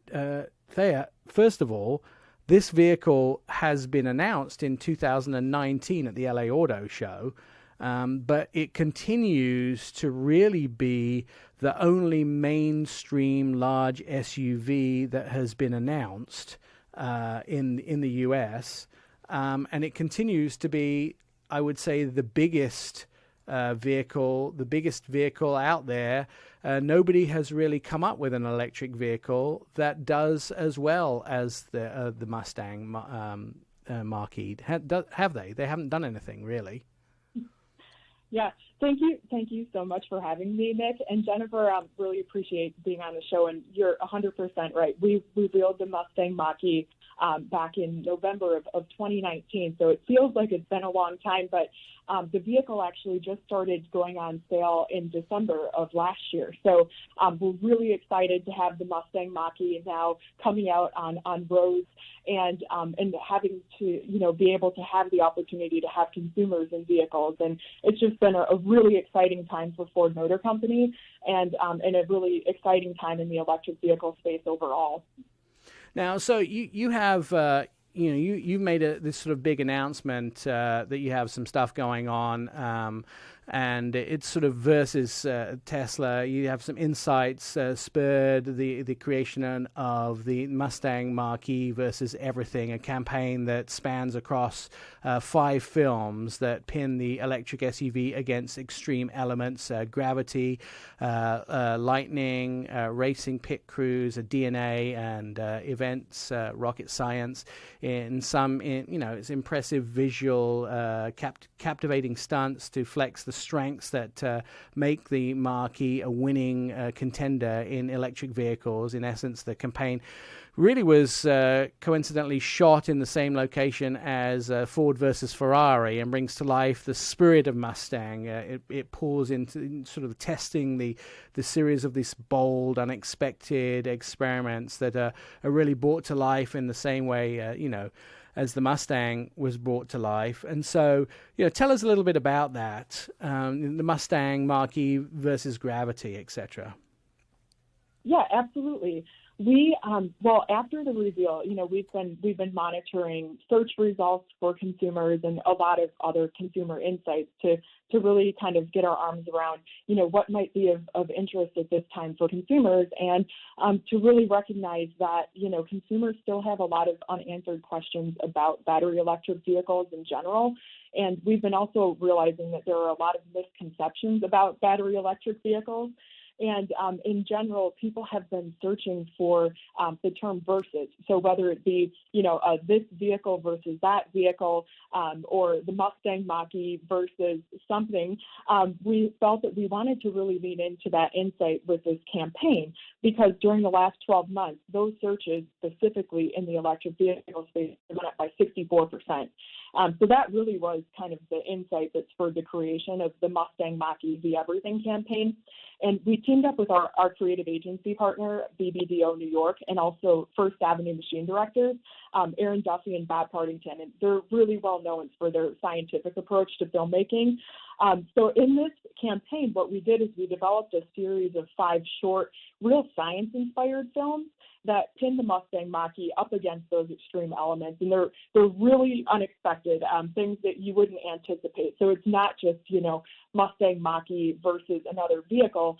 Thea, first of all, this vehicle has been announced in 2019 at the LA Auto Show, but it continues to really be the only mainstream large SUV that has been announced in the US, and it continues to be, I would say, the biggest vehicle out there. Nobody has really come up with an electric vehicle that does as well as the Mustang Mach-E. Have they? They haven't done anything really. Yeah, thank you so much for having me, Nick and Jennifer. Really appreciate being on the show, and you're 100% right. We revealed the Mustang Mach-E back in November of 2019, so it feels like it's been a long time, but the vehicle actually just started going on sale in December of last year. So we're really excited to have the Mustang Mach-E now coming out on roads, and having to be able to have the opportunity to have consumers in vehicles. And it's just been a really exciting time for Ford Motor Company, and a really exciting time in the electric vehicle space overall. Now, so you have you've made this sort of big announcement that you have some stuff going on and it's sort of versus Tesla. You have some insights spurred the creation of the Mustang Mach-E versus everything, a campaign that spans across 5 films that pin the electric SUV against extreme elements, gravity, lightning, racing pit crews, DNA, and events, rocket science. It's impressive visual, captivating stunts to flex the strengths that make the Mach-E a winning contender in electric vehicles. In essence, the campaign really was coincidentally shot in the same location as Ford versus Ferrari, and brings to life the spirit of Mustang. It pours into sort of testing the series of these bold, unexpected experiments that are really brought to life in the same way, as the Mustang was brought to life. And so, tell us a little bit about that, the Mustang Mach-E versus Gravity, etc. Yeah, absolutely. We after the reveal, we've been monitoring search results for consumers and a lot of other consumer insights to really kind of get our arms around, what might be of interest at this time for consumers, and to really recognize that, consumers still have a lot of unanswered questions about battery electric vehicles in general. And we've been also realizing that there are a lot of misconceptions about battery electric vehicles. And in general, people have been searching for the term versus. So whether it be, this vehicle versus that vehicle, or the Mustang Mach-E versus something, we felt that we wanted to really lean into that insight with this campaign, because during the last 12 months, those searches specifically in the electric vehicle space went up by 64%. So that really was kind of the insight that spurred the creation of the Mustang Mach-E The Everything campaign. And we teamed up with our creative agency partner, BBDO New York, and also First Avenue Machine Directors, Aaron Duffy and Bob Partington. And they're really well known for their scientific approach to filmmaking. So in this campaign, what we did is we developed a series of 5 short, real science-inspired films that pin the Mustang Mach-E up against those extreme elements. And they're really unexpected, things that you wouldn't anticipate. So it's not just, Mustang Mach-E versus another vehicle,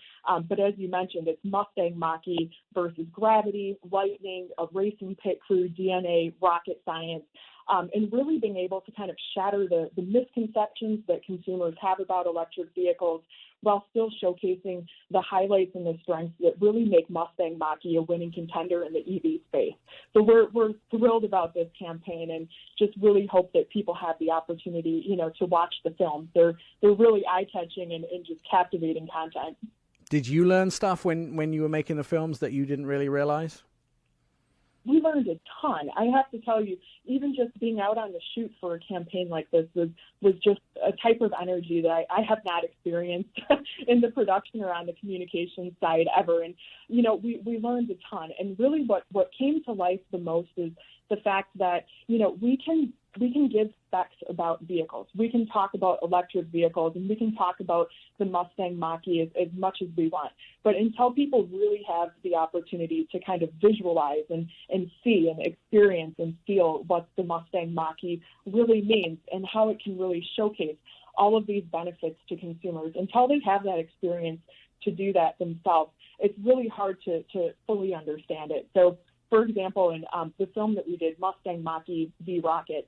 but as you mentioned, it's Mustang Mach-E versus gravity, lightning, a racing pit crew, DNA, rocket science, and really being able to kind of shatter the misconceptions that consumers have about electric vehicles, while still showcasing the highlights and the strengths that really make Mustang Mach-E a winning contender in the EV space. So we're thrilled about this campaign, and just really hope that people have the opportunity, to watch the films. They're really eye-catching and just captivating content. Did you learn stuff when you were making the films that you didn't really realize? We learned a ton. I have to tell you, even just being out on the shoot for a campaign like this was just a type of energy that I have not experienced in the production or on the communication side ever. And, we learned a ton. And really what came to life the most is the fact that, we can give specs about vehicles. We can talk about electric vehicles, and we can talk about the Mustang Mach-E as much as we want. But until people really have the opportunity to kind of visualize and see and experience and feel what the Mustang Mach-E really means and how it can really showcase all of these benefits to consumers, until they have that experience to do that themselves, it's really hard to fully understand it. So, for example, in the film that we did, Mustang Mach-E V Rocket,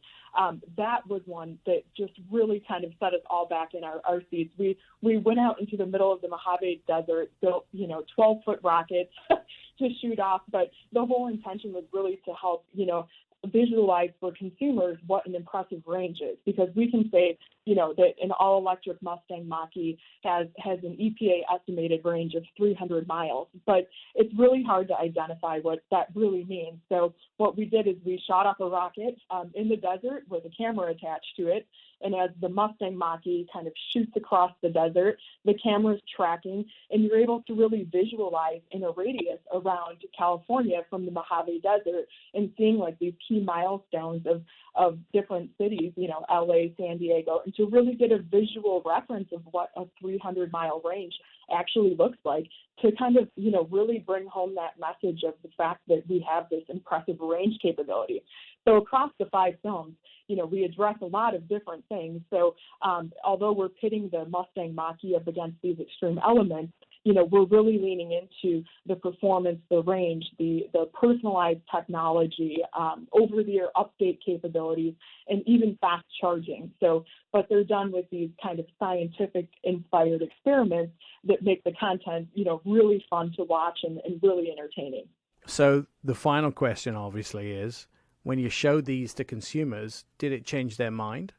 that was one that just really kind of set us all back in our seats. We went out into the middle of the Mojave Desert, built 12-foot rockets to shoot off, but the whole intention was really to help visualize for consumers what an impressive range is, because we can say that an all-electric Mustang Mach-E has an EPA estimated range of 300 miles, but it's really hard to identify what that really means. So what we did is we shot up a rocket in the desert with a camera attached to it, and as the Mustang Mach-E kind of shoots across the desert, the camera's tracking, and you're able to really visualize in a radius around California from the Mojave Desert, and seeing like these key milestones of different cities, LA, San Diego, and to really get a visual reference of what a 300-mile range actually looks like, to kind of, really bring home that message of the fact that we have this impressive range capability. So across the 5 films, we address a lot of different things. So although we're pitting the Mustang Mach-E up against these extreme elements, we're really leaning into the performance, the range, the personalized technology, over-the-air update capabilities, and even fast charging. So, but they're done with these kind of scientific-inspired experiments that make the content, really fun to watch and really entertaining. So the final question, obviously, is, when you showed these to consumers, did it change their mind?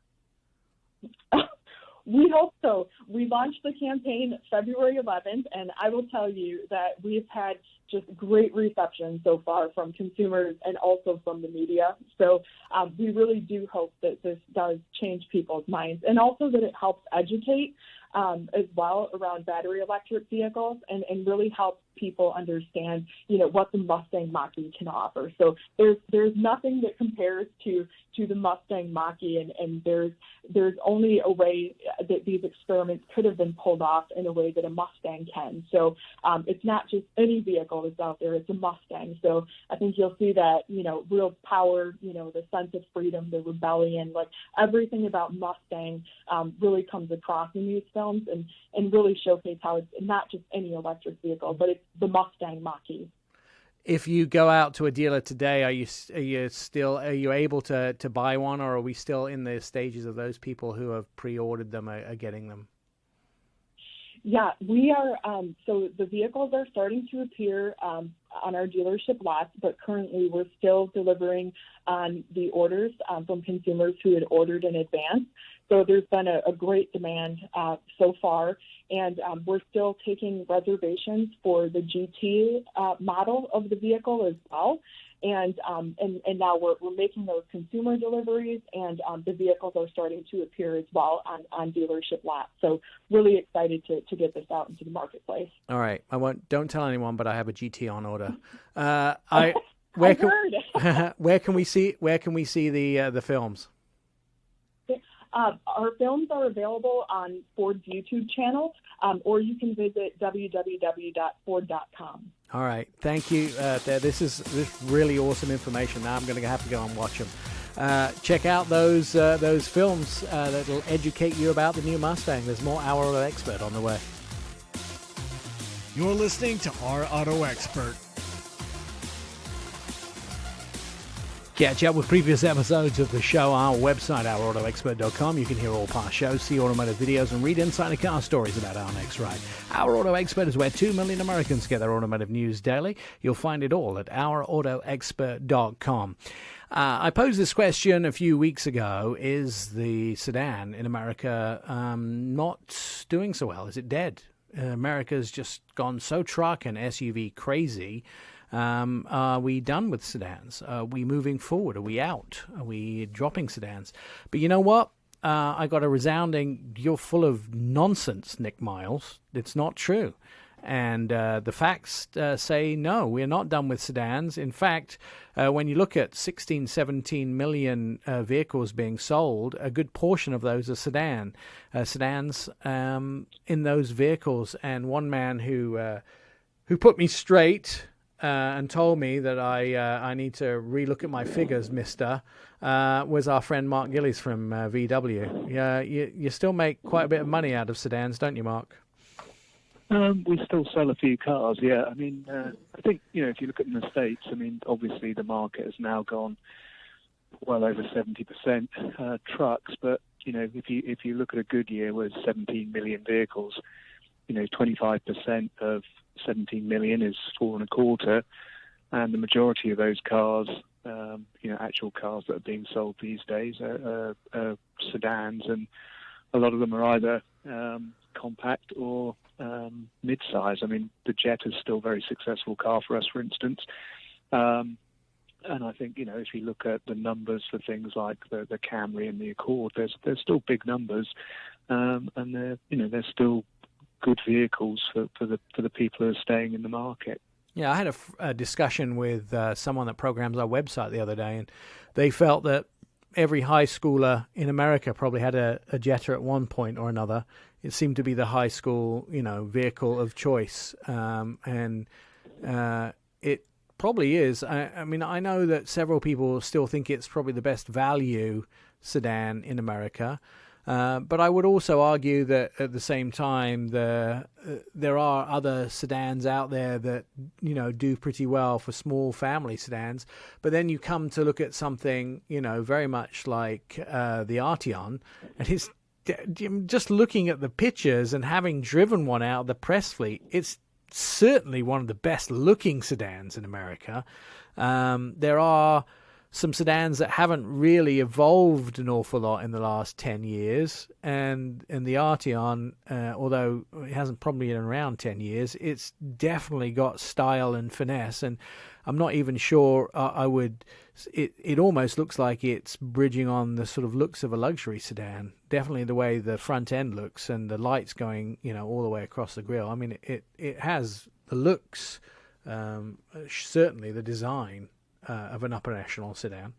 We hope so. We launched the campaign February 11th, and I will tell you that we've had just great reception so far from consumers and also from the media. So we really do hope that this does change people's minds, and also that it helps educate as well around battery electric vehicles, and really helps people understand, what the Mustang Mach-E can offer. So there's nothing that compares to the Mustang Mach-E, and there's only a way that these experiments could have been pulled off in a way that a Mustang can. So it's not just any vehicle that's out there, it's a Mustang. So I think you'll see that, real power, the sense of freedom, the rebellion, like everything about Mustang really comes across in these films, and really showcase how it's not just any electric vehicle, but it's the Mustang Mach-E. If you go out to a dealer today, are you able to buy one, or are we still in the stages of those people who have pre-ordered them are getting them? Yeah, we are. So the vehicles are starting to appear on our dealership lots, but currently we're still delivering on the orders from consumers who had ordered in advance. So there's been a great demand so far, and we're still taking reservations for the GT model of the vehicle as well. And now we're making those consumer deliveries, and the vehicles are starting to appear as well on dealership lots. So really excited to get this out into the marketplace. All right, don't tell anyone, but I have a GT on order. Where can we see the films? Our films are available on Ford's YouTube channel, or you can visit www.ford.com. All right. Thank you. This is really awesome information. Now I'm going to have to go and watch them. Check out those films that'll educate you about the new Mustang. There's more Our Auto Expert on the way. You're listening to Our Auto Expert. Catch up with previous episodes of the show on our website, ourautoexpert.com. You can hear all past shows, see automotive videos, and read insider car stories about our next ride. Our Auto Expert is where 2 million Americans get their automotive news daily. You'll find it all at ourautoexpert.com. I posed this question a few weeks ago. Is the sedan in America not doing so well? Is it dead? America's just gone so truck and SUV crazy. Are we done with sedans? Are we moving forward? Are we out? Are we dropping sedans? But you know what? I got a resounding, you're full of nonsense, Nick Miles. It's not true. And the facts say, no, we're not done with sedans. In fact, when you look at 16, 17 million vehicles being sold, a good portion of those are sedans in those vehicles. And one man who put me straight and told me that I need to relook at my figures, mister, was our friend Mark Gilles from VW. You still make quite a bit of money out of sedans, don't you, Mark? We still sell a few cars, yeah. I mean, I think, if you look at the States, I mean, obviously the market has now gone well over 70% trucks, but, if you look at a good year with 17 million vehicles, 25% of 17 million is 4.25, and the majority of those cars, actual cars that are being sold these days are sedans, and a lot of them are either compact or mid-size. I mean, the Jet is still a very successful car for us, for instance. And I think, if you look at the numbers for things like the Camry and the Accord, there's still big numbers, and they're still good vehicles for the people who are staying in the market. Yeah, I had a discussion with someone that programs our website the other day, and they felt that every high schooler in America probably had a Jetta at one point or another. It seemed to be the high school, vehicle of choice, and it probably is. I mean, I know that several people still think it's probably the best value sedan in America. But I would also argue that at the same time, there are other sedans out there that, do pretty well for small family sedans. But then you come to look at something, very much like the Arteon, and it's just looking at the pictures and having driven one out of the press fleet, it's certainly one of the best looking sedans in America. There are some sedans that haven't really evolved an awful lot in the last 10 years. And the Arteon, although it hasn't probably been around 10 years, it's definitely got style and finesse. And I'm not even sure it almost looks like it's bridging on the sort of looks of a luxury sedan. Definitely the way the front end looks and the lights going, all the way across the grille. I mean, it has the looks, certainly the design of an upper echelon sedan.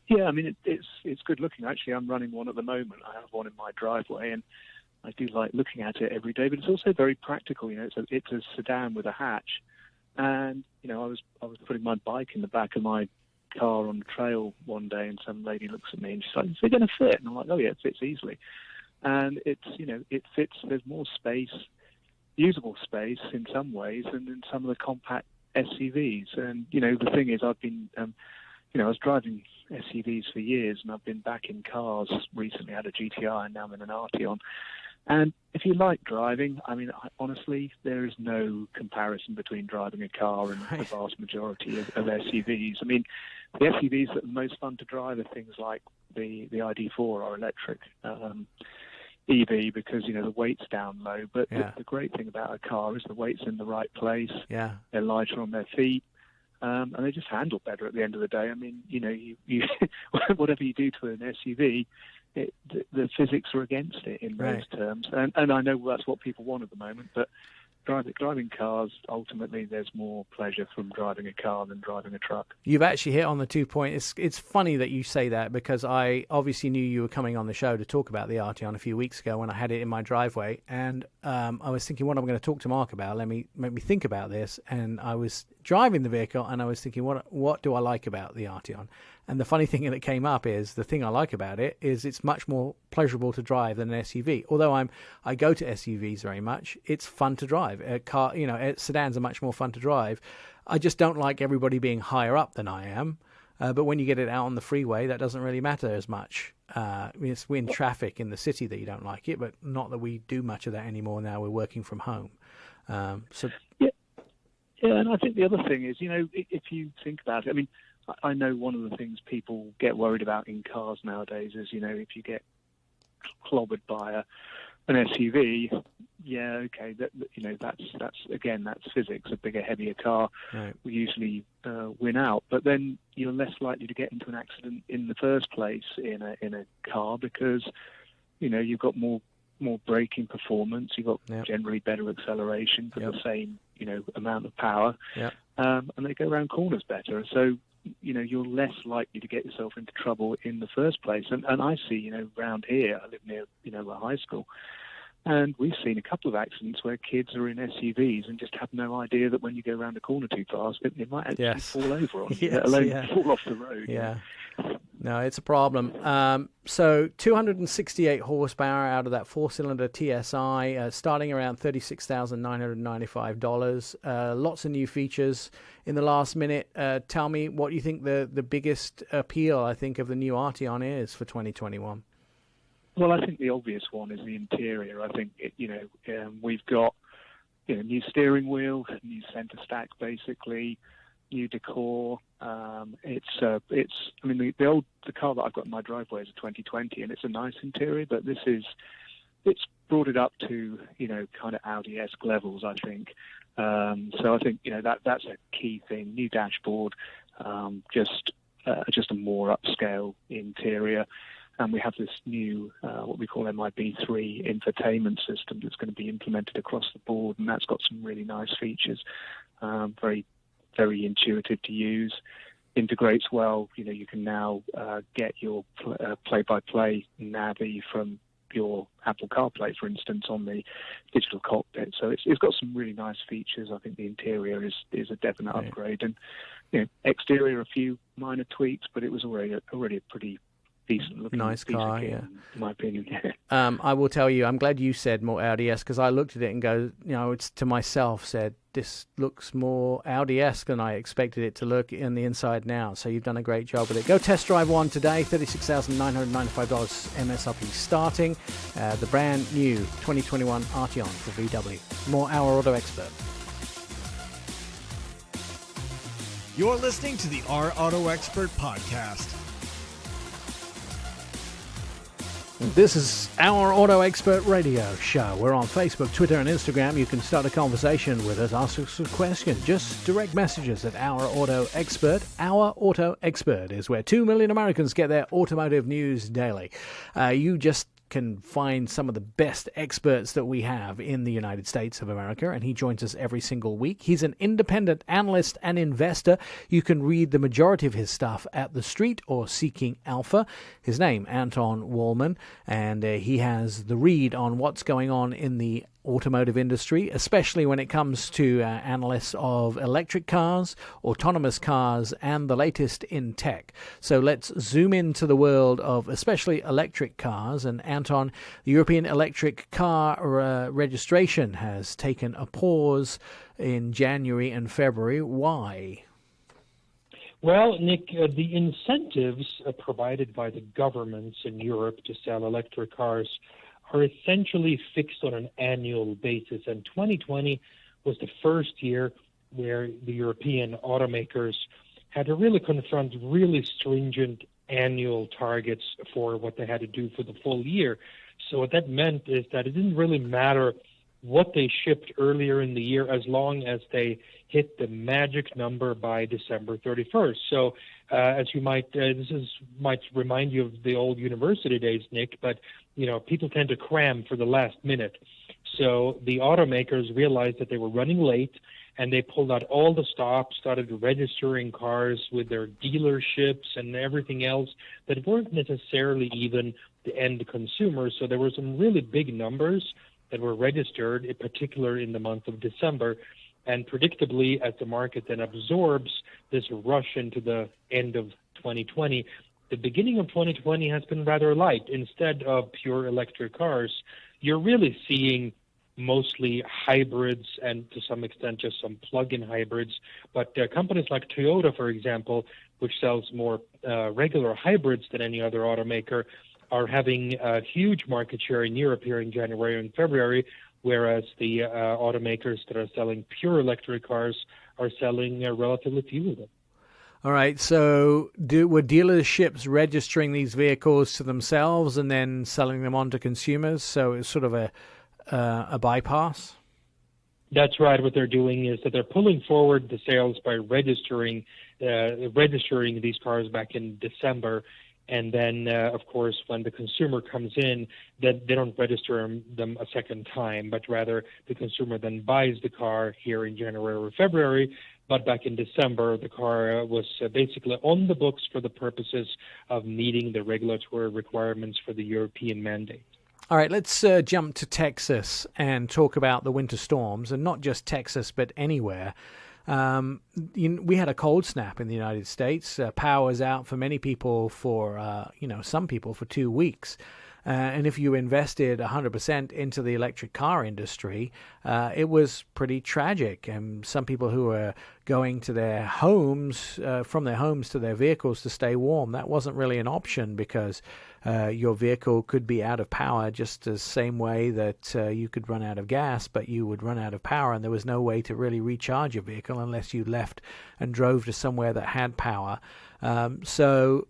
Yeah, I mean, it's good looking. Actually, I'm running one at the moment. I have one in my driveway, and I do like looking at it every day. But it's also very practical. It's a sedan with a hatch, and I was putting my bike in the back of my car on the trail one day, and some lady looks at me and she's like, "Is it going to fit?" And I'm like, "Oh yeah, it fits easily." And it fits. There's more space, usable space in some ways, than in some of the compact SUVs. And the thing is, I've been I was driving SUVs for years, and I've been back in cars recently. I had a GTI, and now I'm in an Arteon. And if you like driving, I mean, honestly, there is no comparison between driving a car and the vast majority of SUVs. I mean, the SUVs that are most fun to drive are things like the ID4 are electric. EV, because the weight's down low, but the great thing about a car is the weight's in the right place. Yeah, they're lighter on their feet, and they just handle better at the end of the day. I mean, you whatever you do to an SUV, the physics are against it in those terms, and I know that's what people want at the moment, but driving cars, ultimately, there's more pleasure from driving a car than driving a truck. You've actually hit on the 2 points. It's funny that you say that, because I obviously knew you were coming on the show to talk about the Arteon a few weeks ago when I had it in my driveway, and I was thinking, what am I going to talk to Mark about? Let me think about this. And I was driving the vehicle, and I was thinking, what do I like about the Arteon? And the funny thing that came up is the thing I like about it is it's much more pleasurable to drive than an SUV. Although I go to SUVs very much, it's fun to drive. Sedans are much more fun to drive. I just don't like everybody being higher up than I am. But when you get it out on the freeway, that doesn't really matter as much. It's in traffic in the city that you don't like it, but not that we do much of that anymore now. We're working from home. Yeah, and I think the other thing is, if you think about it, I mean, I know one of the things people get worried about in cars nowadays is, if you get clobbered by an SUV, that's physics. A bigger, heavier car will usually win out, but then you're less likely to get into an accident in the first place in a car, because you've got more braking performance, you've got generally better acceleration for the same amount of power, and they go around corners better. So you're less likely to get yourself into trouble in the first place. And I see, around here, I live near, a high school, and we've seen a couple of accidents where kids are in SUVs and just have no idea that when you go around a corner too fast, it might actually fall over on you, let alone fall off the road. Yeah. No, it's a problem. So 268 horsepower out of that four-cylinder TSI, starting around $36,995. Lots of new features in the last minute. Tell me, what do you think the biggest appeal, I think, of the new Arteon is for 2021? Well, I think the obvious one is the interior. I think, we've got new steering wheel, new center stack, basically, new decor. The car that I've got in my driveway is a 2020, and it's a nice interior, but it's brought it up to, kind of Audi-esque levels, I think. So I think, that's a key thing. New dashboard, just a more upscale interior. And we have this new, what we call MIB3 infotainment system that's going to be implemented across the board, and that's got some really nice features. very, very intuitive to use. Integrates well. You can now get your play-by-play Navi from your Apple CarPlay, for instance, on the digital cockpit. So it's got some really nice features. I think the interior is a definite upgrade, and exterior a few minor tweaks, but it was already a pretty decent looking nice car, in my opinion. I will tell you, I'm glad you said more Audi-esque, because I looked at it and it's to myself said, this looks more Audi-esque than I expected it to look in the inside now. So you've done a great job with it. Go test drive one today, $36,995 MSRP starting. The brand new 2021 Arteon for VW. More Our Auto Expert. You're listening to the Our Auto Expert podcast. This is Our Auto Expert radio show. We're on Facebook, Twitter, and Instagram. You can start a conversation with us, ask us a question. Just direct messages at Our Auto Expert. Our Auto Expert is where 2 million Americans get their automotive news daily. You just can find some of the best experts that we have in the United States of America, and he joins us every single week. He's an independent analyst and investor. You can read the majority of his stuff at The Street or Seeking Alpha. His name, Anton Wahlman, and he has the read on what's going on in the automotive industry, especially when it comes to analysts of electric cars, autonomous cars, and the latest in tech. So let's zoom into the world of especially electric cars. And Anton, the European electric car registration has taken a pause in January and February. Why? Well, Nick, the incentives provided by the governments in Europe to sell electric cars are essentially fixed on an annual basis. And 2020 was the first year where the European automakers had to really confront really stringent annual targets for what they had to do for the full year. So what that meant is that it didn't really matter what they shipped earlier in the year as long as they hit the magic number by December 31st. So as you might remind you of the old university days, Nick, but people tend to cram for the last minute. So the automakers realized that they were running late, and they pulled out all the stops, started registering cars with their dealerships and everything else that weren't necessarily even the end consumer. So there were some really big numbers that were registered, in particular in the month of December. And predictably, as the market then absorbs this rush into the end of 2020, the beginning of 2020 has been rather light. Instead of pure electric cars, you're really seeing mostly hybrids and to some extent just some plug-in hybrids. But companies like Toyota, for example, which sells more regular hybrids than any other automaker, are having a huge market share in Europe here in January and February, whereas the automakers that are selling pure electric cars are selling relatively few of them. All right, so were dealerships registering these vehicles to themselves and then selling them on to consumers? So it's sort of a bypass? That's right. What they're doing is that they're pulling forward the sales by registering these cars back in December. And then, of course, when the consumer comes in, that they don't register them a second time, but rather the consumer then buys the car here in January or February. But back in December, the car was basically on the books for the purposes of meeting the regulatory requirements for the European mandate. All right, let's jump to Texas and talk about the winter storms, and not just Texas, but anywhere. We had a cold snap in the United States. Power's out for many people for, some people for 2 weeks. And if you invested 100% into the electric car industry, it was pretty tragic. And some people who were going to their homes, from their homes to their vehicles to stay warm, that wasn't really an option because your vehicle could be out of power just the same way that you could run out of gas, but you would run out of power, and there was no way to really recharge your vehicle unless you left and drove to somewhere that had power. So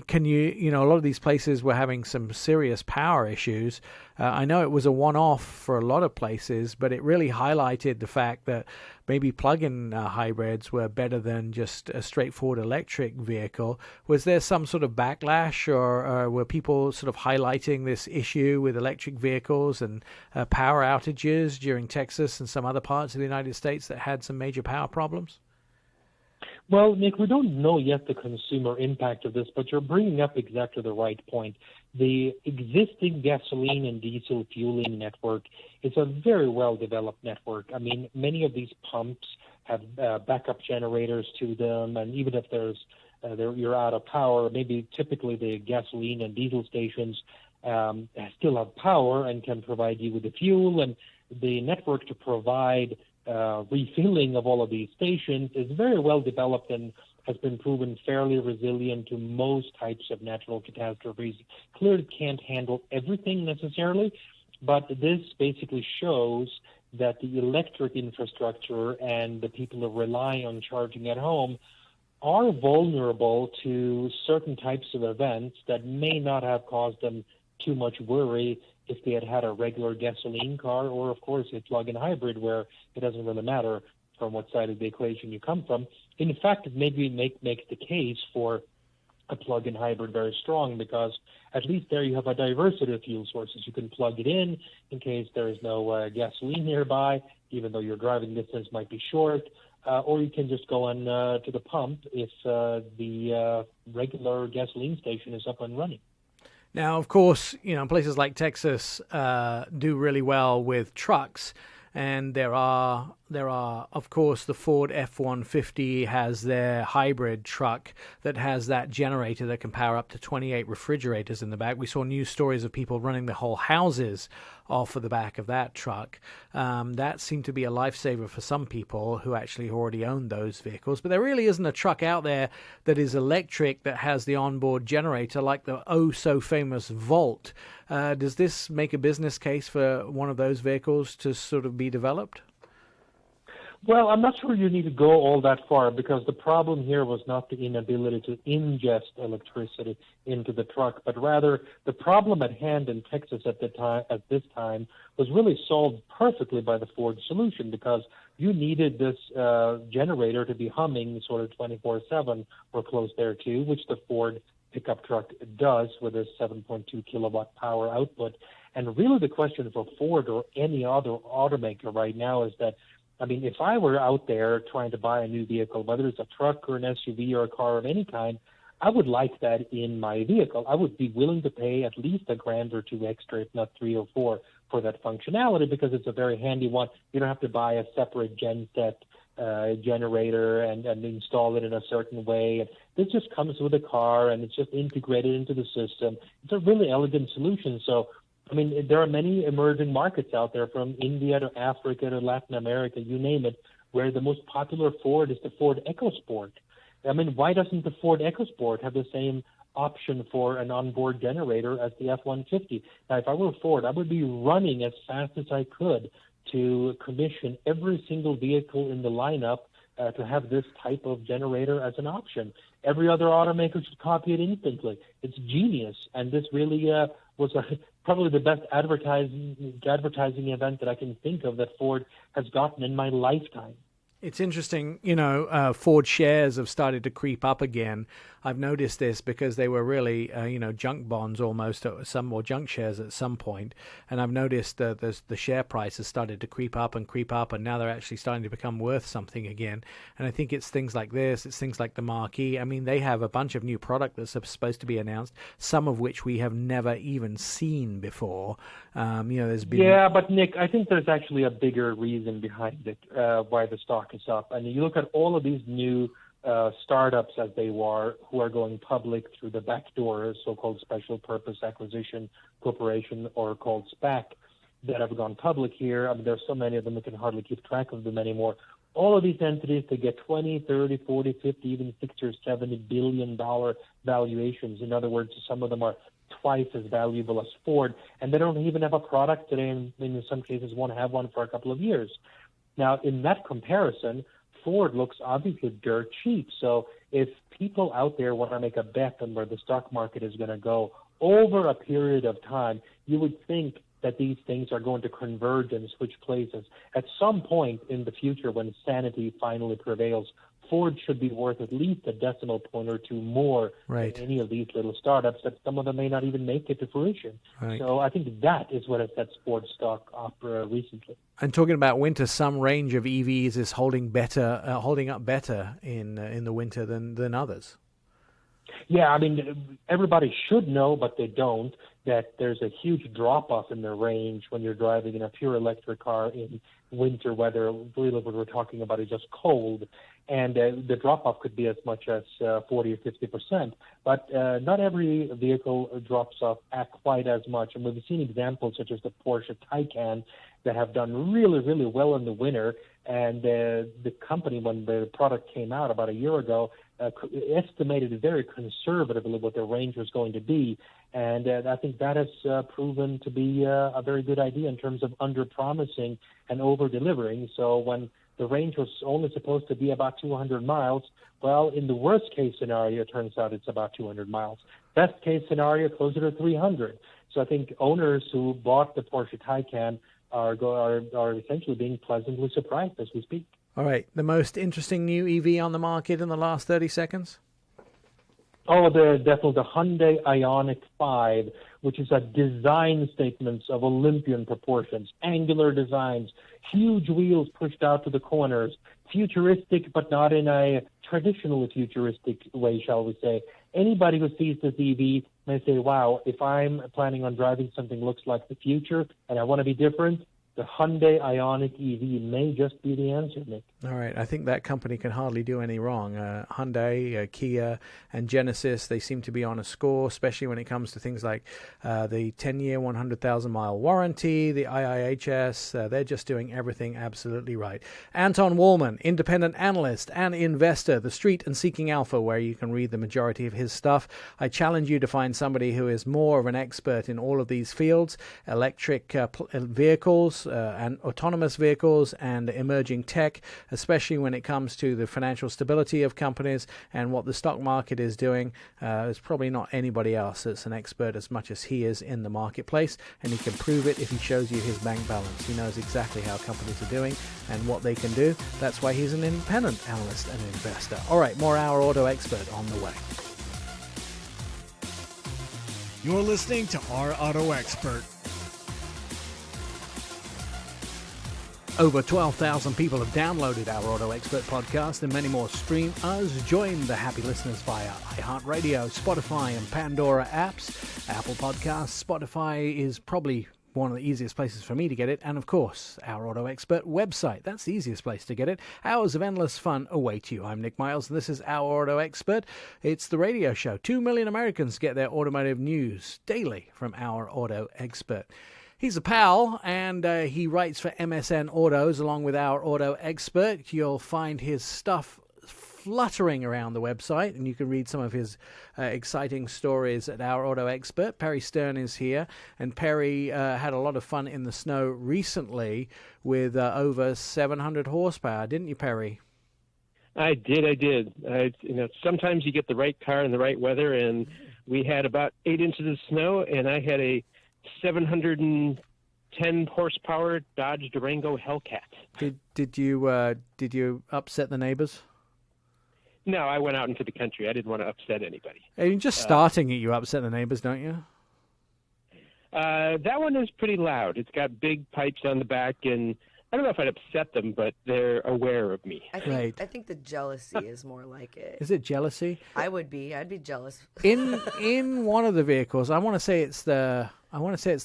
can you know, a lot of these places were having some serious power issues. I know it was a one-off for a lot of places, but it really highlighted the fact that maybe plug-in hybrids were better than just a straightforward electric vehicle. Was there some sort of backlash, or were people sort of highlighting this issue with electric vehicles and power outages during Texas and some other parts of the United States that had some major power problems? Well, Nick, we don't know yet the consumer impact of this, but you're bringing up exactly the right point. The existing gasoline and diesel fueling network is a very well-developed network. I mean, many of these pumps have backup generators to them, and even if you're out of power, maybe typically the gasoline and diesel stations still have power and can provide you with the fuel, and the network to provide refilling of all of these stations is very well developed and has been proven fairly resilient to most types of natural catastrophes. Clearly can't handle everything necessarily, but this basically shows that the electric infrastructure and the people who rely on charging at home are vulnerable to certain types of events that may not have caused them too much worry if they had a regular gasoline car, or of course a plug-in hybrid where it doesn't really matter from what side of the equation you come from. In fact, it maybe makes the case for a plug-in hybrid very strong, because at least there you have a diversity of fuel sources. You can plug it in case there is no gasoline nearby, even though your driving distance might be short, or you can just go on to the pump if the regular gasoline station is up and running. Now, of course, you know, places like Texas do really well with trucks, and there are, of course, the Ford F-150 has their hybrid truck that has that generator that can power up to 28 refrigerators in the back. We saw news stories of people running their whole houses off of the back of that truck. That seemed to be a lifesaver for some people who actually already owned those vehicles. But there really isn't a truck out there that is electric that has the onboard generator like the oh-so-famous Volt. Does this make a business case for one of those vehicles to sort of be developed? Well, I'm not sure you need to go all that far, because the problem here was not the inability to ingest electricity into the truck, but rather the problem at hand in Texas at this time was really solved perfectly by the Ford solution, because you needed this generator to be humming sort of 24/7 or close there too, which the Ford pickup truck does with a 7.2 kilowatt power output. And really the question for Ford or any other automaker right now is that, I mean, if I were out there trying to buy a new vehicle, whether it's a truck or an SUV or a car of any kind, I would like that in my vehicle. I would be willing to pay at least $1,000 or $2,000 extra, if not $3,000 or $4,000, for that functionality, because it's a very handy one. You don't have to buy a separate genset generator and install it in a certain way. And this just comes with a car, and it's just integrated into the system. It's a really elegant solution. So, I mean, there are many emerging markets out there, from India to Africa to Latin America, you name it, where the most popular Ford is the Ford EcoSport. I mean, why doesn't the Ford EcoSport have the same option for an onboard generator as the F-150? Now, if I were Ford, I would be running as fast as I could to commission every single vehicle in the lineup to have this type of generator as an option. Every other automaker should copy it instantly. It's genius, and this really was probably the best advertising event that I can think of that Ford has gotten in my lifetime. It's interesting, you know, Ford shares have started to creep up again. I've noticed this because they were really, junk bonds almost, or junk shares at some point. And I've noticed that the share price has started to creep up, and now they're actually starting to become worth something again. And I think it's things like this, it's things like the Mach-E. I mean, they have a bunch of new product that's supposed to be announced, some of which we have never even seen before. There's been... Yeah, but Nick, I think there's actually a bigger reason behind it, why the stock is up. And you look at all of these new startups, as they were, who are going public through the back door, so-called special purpose acquisition corporation, or called SPAC, that have gone public here. I mean, there's so many of them we can hardly keep track of them anymore. All of these entities, they get 20, 30, 40, 50, even $60 or $70 billion valuations. In other words, some of them are twice as valuable as Ford, and they don't even have a product today, and in some cases won't have one for a couple of years. Now, in that comparison, Ford looks obviously dirt cheap. So if people out there want to make a bet on where the stock market is going to go over a period of time, you would think that these things are going to converge and switch places. At some point in the future, when sanity finally prevails, Ford should be worth at least a decimal point or two more than any of these little startups, that some of them may not even make it to fruition. Right. So I think that is what has set Ford stock up recently. And talking about winter, some range of EVs is holding up better in the winter than others. Yeah, I mean, everybody should know, but they don't, that there's a huge drop-off in the range when you're driving in a pure electric car in winter weather. Really what we're talking about is just cold, and the drop-off could be as much as 40 or 50%. But not every vehicle drops off at quite as much, and we've seen examples such as the Porsche Taycan that have done really, really well in the winter, and the company, when the product came out about a year ago, estimated very conservatively what their range was going to be, and I think that has proven to be a very good idea in terms of under-promising and over-delivering. So when the range was only supposed to be about 200 miles, well, in the worst-case scenario, it turns out it's about 200 miles. Best-case scenario, closer to 300. So I think owners who bought the Porsche Taycan are essentially being pleasantly surprised as we speak. All right, the most interesting new EV on the market in the last 30 seconds? Oh, definitely the Hyundai Ioniq 5, which is a design statement of Olympian proportions, angular designs, huge wheels pushed out to the corners, futuristic but not in a traditionally futuristic way, shall we say. Anybody who sees this EV may say, wow, if I'm planning on driving something that looks like the future and I want to be different, the Hyundai Ioniq EV may just be the answer, Nick. All right. I think that company can hardly do any wrong. Hyundai, Kia, and Genesis, they seem to be on a score, especially when it comes to things like the 10-year, 100,000-mile warranty, the IIHS. They're just doing everything absolutely right. Anton Wahlman, independent analyst and investor, The Street and Seeking Alpha, where you can read the majority of his stuff. I challenge you to find somebody who is more of an expert in all of these fields, electric vehicles, and autonomous vehicles and emerging tech, especially when it comes to the financial stability of companies and what the stock market is doing. There's probably not anybody else that's an expert as much as he is in the marketplace, and he can prove it if he shows you his bank balance. He knows exactly how companies are doing and what they can do. That's why he's an independent analyst and investor. All right, more Our Auto Expert on the way. You're listening to Our Auto Expert. Over 12,000 people have downloaded our Auto Expert podcast, and many more stream us. Join the happy listeners via iHeartRadio, Spotify, and Pandora apps. Apple Podcasts, Spotify is probably one of the easiest places for me to get it, and of course, our Auto Expert website. That's the easiest place to get it. Hours of endless fun await you. I'm Nick Miles, and this is Our Auto Expert. It's the radio show. 2 million Americans get their automotive news daily from Our Auto Expert. He's a pal, and he writes for MSN Autos along with Our Auto Expert. You'll find his stuff fluttering around the website, and you can read some of his exciting stories at Our Auto Expert. Perry Stern is here, and Perry had a lot of fun in the snow recently with over 700 horsepower, didn't you, Perry? I did. Sometimes you get the right car in the right weather, and we had about 8 inches of snow, and I had a 710 horsepower Dodge Durango Hellcat. Did you upset the neighbors? No, I went out into the country. I didn't want to upset anybody. And just starting it, you upset the neighbors, don't you? That one is pretty loud. It's got big pipes on the back, and I don't know if I'd upset them, but they're aware of me. I think the jealousy is more like it. Is it jealousy? I'd be jealous. In one of the vehicles, I want to say it's the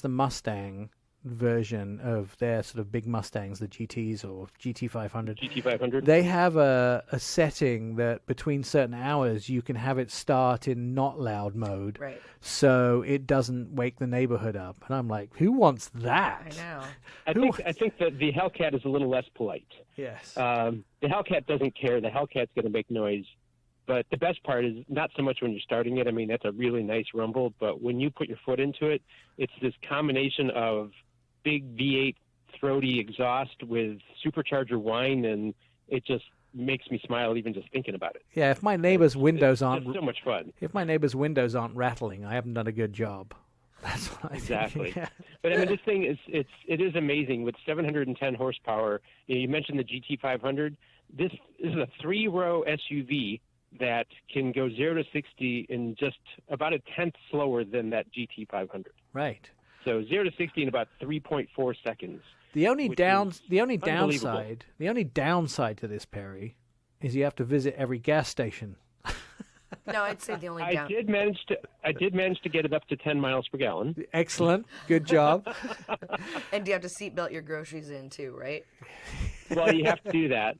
Mustang version of their sort of big Mustangs, the GTs or GT500. GT500. They have a setting that between certain hours you can have it start in not loud mode, right? So it doesn't wake the neighborhood up. And I'm like, who wants that? I know. I think that the Hellcat is a little less polite. Yes. The Hellcat doesn't care. The Hellcat's going to make noise. But the best part is not so much when you're starting it. I mean, that's a really nice rumble. But when you put your foot into it, it's this combination of big V8 throaty exhaust with supercharger whine, and it makes me smile even just thinking about it. Yeah, if my neighbor's windows aren't so much fun. If my neighbor's windows aren't rattling, I haven't done a good job. That's what I Exactly. think. Yeah. But I mean, this thing it is amazing with 710 horsepower. You mentioned the GT500. This is a 3-row SUV that can go 0 to 60 in just about a tenth slower than that GT500. Right. So 0 to 60 in about 3.4 seconds. The only downside to this, Perry, is you have to visit every gas station. No, I'd say the only I did manage to get it up to 10 miles per gallon. Excellent. Good job. And you have to seatbelt your groceries in too, right? Well, you have to do that.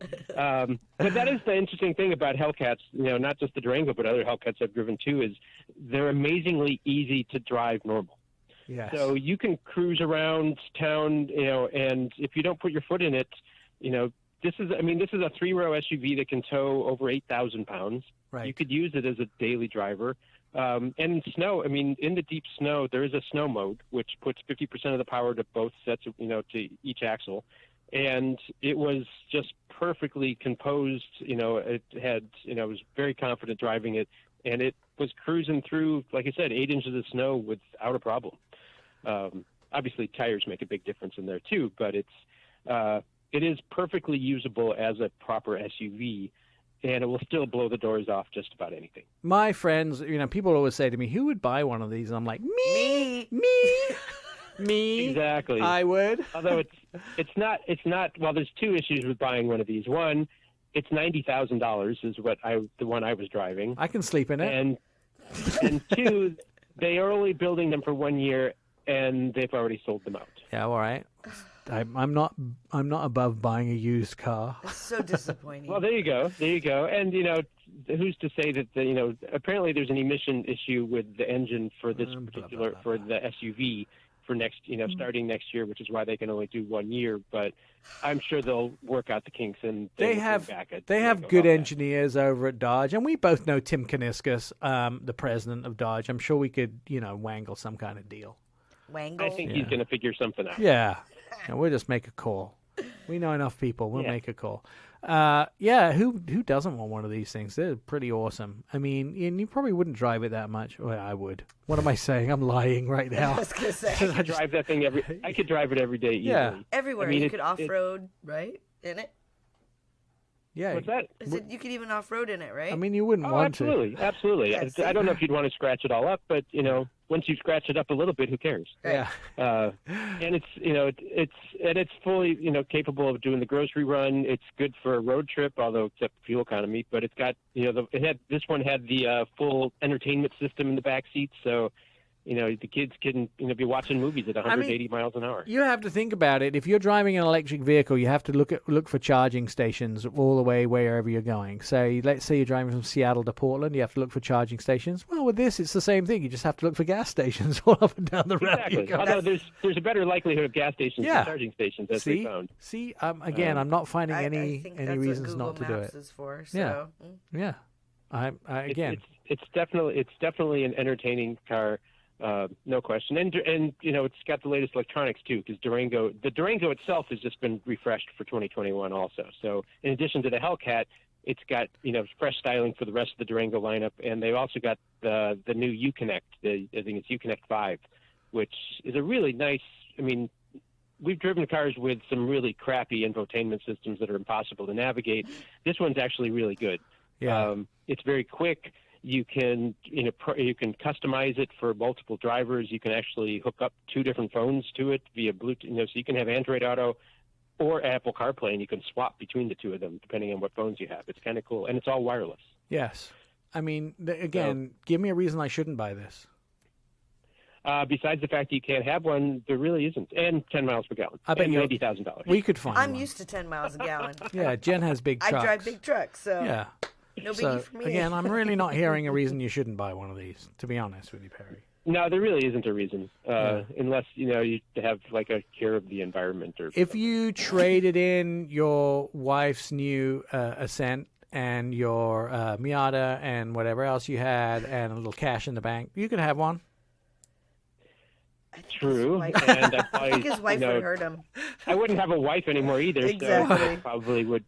But that is the interesting thing about Hellcats, not just the Durango, but other Hellcats I've driven too, is they're amazingly easy to drive normal. Yes. So you can cruise around town, and if you don't put your foot in it, this is a 3-row SUV that can tow over 8,000 pounds. Right. You could use it as a daily driver. And in snow, in the deep snow, there is a snow mode, which puts 50% of the power to both sets of, to each axle. And it was just perfectly composed. It had, I was very confident driving it, and it was cruising through, like I said, 8 inches of snow without a problem. Obviously, tires make a big difference in there too, but it is perfectly usable as a proper SUV, and it will still blow the doors off just about anything. My friends, people always say to me, who would buy one of these? And I'm like, me. Exactly. I would. Although it's not, well, there's 2 issues with buying one of these. One, it's $90,000 is the one I was driving. I can sleep in it. And 2, they are only building them for 1 year, and they've already sold them out. Yeah, all right. I'm not above buying a used car. It's so disappointing. Well, there you go. And who's to say that apparently there's an emission issue with the engine for this particular for the SUV for next starting next year, which is why they can only do 1 year. But I'm sure they'll work out the kinks, and they have good engineers over at Dodge, and we both know Tim Kaniskas, the president of Dodge. I'm sure we could wangle some kind of deal. Wangle? I think he's going to figure something out. Yeah. We'll just make a call. We know enough people. We'll make a call. Who doesn't want one of these things? They're pretty awesome. And you probably wouldn't drive it that much. Well, I would. What am I saying? I'm lying right now. I was going to say. I drive that thing I could drive it every day easily. Yeah. Everywhere. You could off-road, right? In it? Yeah. What's that? You could even off-road in it, right? You wouldn't want to. Absolutely. Yeah, I don't know if you'd want to scratch it all up, but, once you scratch it up a little bit, who cares? Yeah. And it's fully, capable of doing the grocery run. It's good for a road trip, although except fuel economy, but it's got, this one had the full entertainment system in the back seat. So, the kids can, be watching movies at 180 miles an hour. You have to think about it. If you're driving an electric vehicle, you have to look for charging stations all the way wherever you're going. So let's say you're driving from Seattle to Portland, you have to look for charging stations. Well, with this, it's the same thing. You just have to look for gas stations all up and down the road. Exactly. Although there's a better likelihood of gas stations than charging stations, as we found. See, again, I'm not finding any reasons not to do it. Is for, so. Yeah. It's definitely an entertaining car. No question. And it's got the latest electronics too, because the Durango itself has just been refreshed for 2021 also. So in addition to the Hellcat, it's got, fresh styling for the rest of the Durango lineup. And they've also got the new Uconnect, I think it's Uconnect 5, which is a really nice, we've driven cars with some really crappy infotainment systems that are impossible to navigate. This one's actually really good. Yeah. It's very quick. You can, you can customize it for multiple drivers. You can actually hook up 2 different phones to it via Bluetooth. So you can have Android Auto or Apple CarPlay, and you can swap between the 2 of them depending on what phones you have. It's kind of cool, and it's all wireless. Yes, give me a reason I shouldn't buy this. Besides the fact that you can't have one, there really isn't. And 10 miles per gallon. I bet and $90,000. We could find I'm one. used to 10 miles a gallon. Yeah, Jen has big trucks. I drive big trucks, so. Yeah. No biggie for me. Again, I'm really not hearing a reason you shouldn't buy one of these, to be honest with you, Perry. No, there really isn't a reason, unless, you have like a care of the environment. Or if you traded in your wife's new Ascent and your Miata and whatever else you had and a little cash in the bank, you could have one. True. And I think his wife would hurt him. I wouldn't have a wife anymore either, Exactly. so it probably would,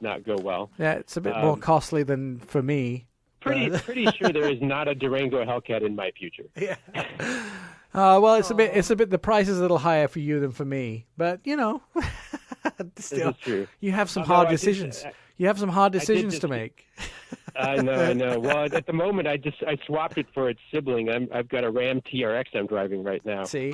not go well. Yeah, it's a bit more costly than for me. Pretty sure there is not a Durango Hellcat in my future. Yeah. Well, it's a bit. The price is a little higher for you than for me, but still, This is true. you have some hard decisions. You have some hard decisions to make. I know. Well, at the moment, I swapped it for its sibling. I've got a Ram TRX I'm driving right now. See,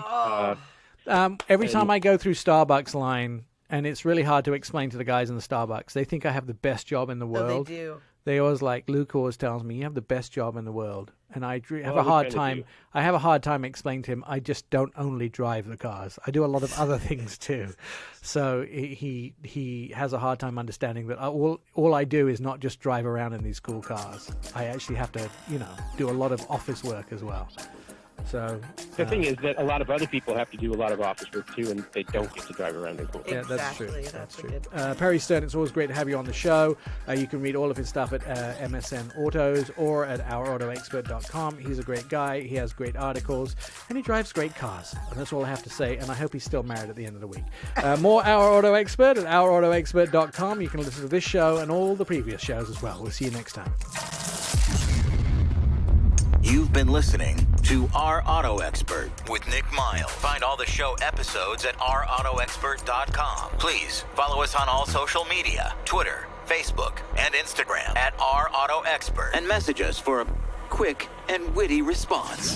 every time I go through Starbucks line, and it's really hard to explain to the guys in the Starbucks. They think I have the best job in the world. Oh, they do. They always Luke always tells me, you have the best job in the world. And I have a hard time. I have a hard time explaining to him, I just don't only drive the cars. I do a lot of other things too. So he has a hard time understanding that all I do is not just drive around in these cool cars. I actually have to, do a lot of office work as well. So the thing is that a lot of other people have to do a lot of office work too, and they don't get to drive around in cool cars. Yeah, that's true. That's true. Perry Stern, it's always great to have you on the show. You can read all of his stuff at MSN Autos or at ourautoexpert.com. He's a great guy. He has great articles, and he drives great cars. And that's all I have to say. And I hope he's still married at the end of the week. More Our Auto Expert at ourautoexpert.com. You can listen to this show and all the previous shows as well. We'll see you next time. You've been listening to Our Auto Expert with Nick Miles. Find all the show episodes at ourautoexpert.com. Please follow us on all social media, Twitter, Facebook, and Instagram at Our Auto Expert, and message us for a quick and witty response.